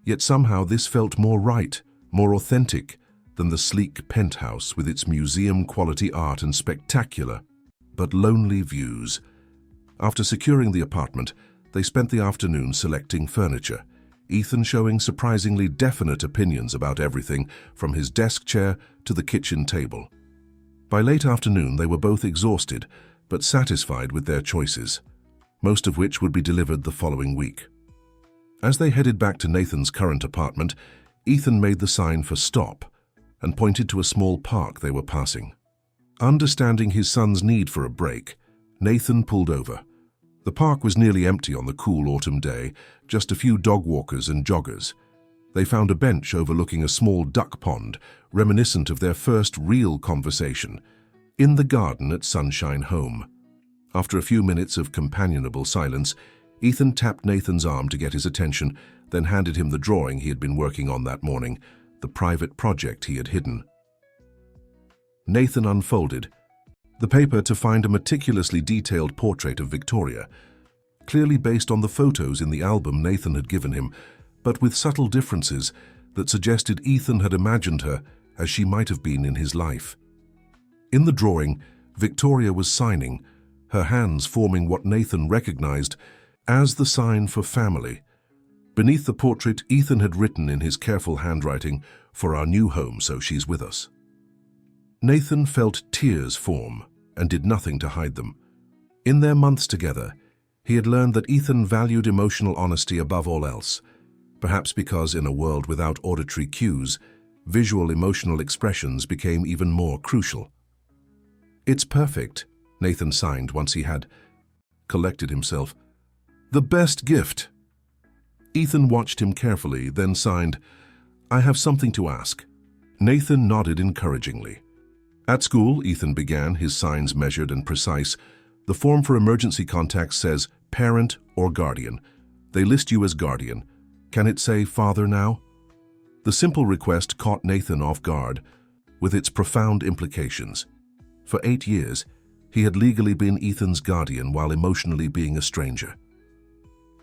Yet somehow this felt more right, more authentic, than the sleek penthouse with its museum-quality art and spectacular, but lonely views. After securing the apartment, they spent the afternoon selecting furniture, Ethan showing surprisingly definite opinions about everything from his desk chair to the kitchen table. By late afternoon, they were both exhausted, but satisfied with their choices, most of which would be delivered the following week. As they headed back to Nathan's current apartment, Ethan made the sign for stop and pointed to a small park they were passing. Understanding his son's need for a break, Nathan pulled over. The park was nearly empty on the cool autumn day, just a few dog walkers and joggers. They found a bench overlooking a small duck pond, reminiscent of their first real conversation, in the garden at Sunshine Home. After a few minutes of companionable silence, Ethan tapped Nathan's arm to get his attention, then handed him the drawing he had been working on that morning, the private project he had hidden. Nathan unfolded the paper to find a meticulously detailed portrait of Victoria, clearly based on the photos in the album Nathan had given him, but with subtle differences that suggested Ethan had imagined her as she might have been in his life. In the drawing, Victoria was signing, her hands forming what Nathan recognized as the sign for family. Beneath the portrait, Ethan had written in his careful handwriting, "For our new home, so she's with us." Nathan felt tears form and did nothing to hide them. In their months together, he had learned that Ethan valued emotional honesty above all else, perhaps because in a world without auditory cues, visual emotional expressions became even more crucial. "It's perfect," Nathan signed once he had collected himself. "The best gift." Ethan watched him carefully, then signed, "I have something to ask." Nathan nodded encouragingly. At school, Ethan began, his signs measured and precise. The form for emergency contacts says parent or guardian. They list you as guardian. Can it say father now? The simple request caught Nathan off guard, with its profound implications. For 8 years, he had legally been Ethan's guardian while emotionally being a stranger.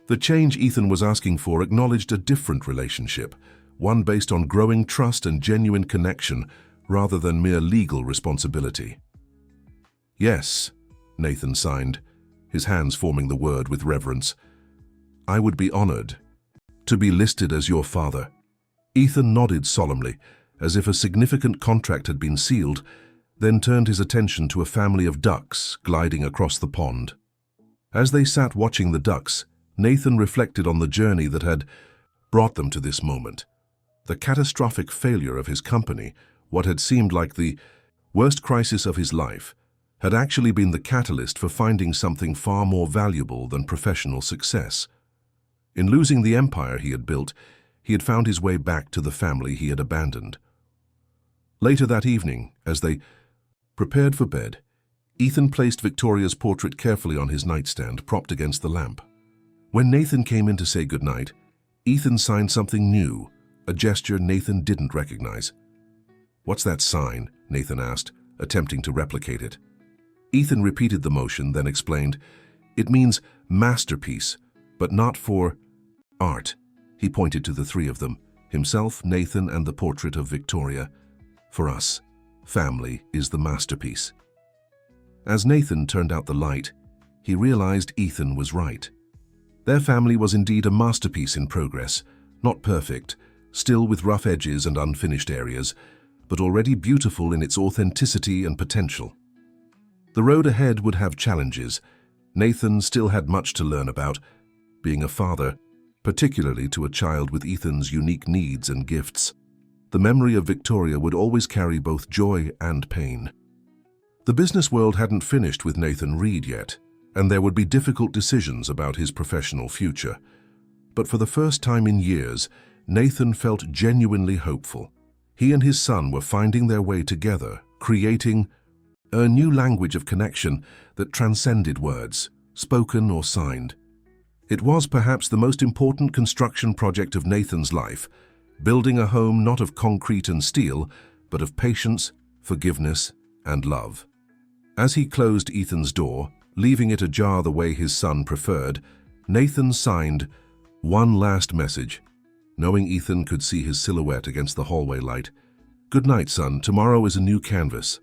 The change Ethan was asking for acknowledged a different relationship, one based on growing trust and genuine connection rather than mere legal responsibility. "Yes," Nathan signed, his hands forming the word with reverence. "I would be honored to be listed as your father." Ethan nodded solemnly, as if a significant contract had been sealed, then turned his attention to a family of ducks gliding across the pond. As they sat watching the ducks, Nathan reflected on the journey that had brought them to this moment. The catastrophic failure of his company, what had seemed like the worst crisis of his life, had actually been the catalyst for finding something far more valuable than professional success. In losing the empire he had built, he had found his way back to the family he had abandoned. Later that evening, as they prepared for bed, Ethan placed Victoria's portrait carefully on his nightstand, propped against the lamp. When Nathan came in to say goodnight, Ethan signed something new, a gesture Nathan didn't recognize. "What's that sign?" Nathan asked, attempting to replicate it. Ethan repeated the motion, then explained, "It means masterpiece, but not for art." He pointed to the three of them, himself, Nathan, and the portrait of Victoria. "For us, family is the masterpiece." As Nathan turned out the light, he realized Ethan was right. Their family was indeed a masterpiece in progress, not perfect, still with rough edges and unfinished areas, but already beautiful in its authenticity and potential. The road ahead would have challenges. Nathan still had much to learn about being a father, particularly to a child with Ethan's unique needs and gifts. The memory of Victoria would always carry both joy and pain. The business world hadn't finished with Nathan Reed yet, and there would be difficult decisions about his professional future. But for the first time in years, Nathan felt genuinely hopeful. He and his son were finding their way together, creating a new language of connection that transcended words, spoken or signed. It was perhaps the most important construction project of Nathan's life, building a home not of concrete and steel, but of patience, forgiveness, and love. As he closed Ethan's door, leaving it ajar the way his son preferred, Nathan signed one last message, knowing Ethan could see his silhouette against the hallway light. "Good night, son. Tomorrow is a new canvas."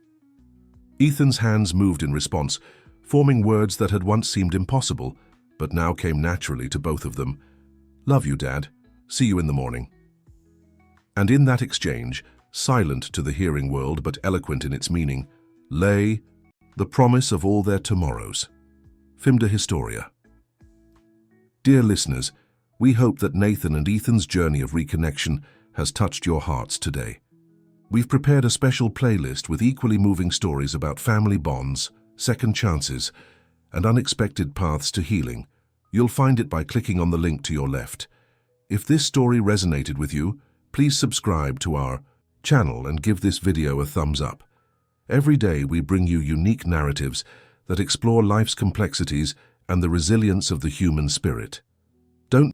Ethan's hands moved in response, forming words that had once seemed impossible, but now came naturally to both of them. "Love you, Dad. See you in the morning." And in that exchange, silent to the hearing world but eloquent in its meaning, lay the promise of all their tomorrows. Fimda Historia. Dear listeners, we hope that Nathan and Ethan's journey of reconnection has touched your hearts today. We've prepared a special playlist with equally moving stories about family bonds, second chances, and unexpected paths to healing. You'll find it by clicking on the link to your left. If this story resonated with you, please subscribe to our channel and give this video a thumbs up. Every day we bring you unique narratives that explore life's complexities and the resilience of the human spirit. Don't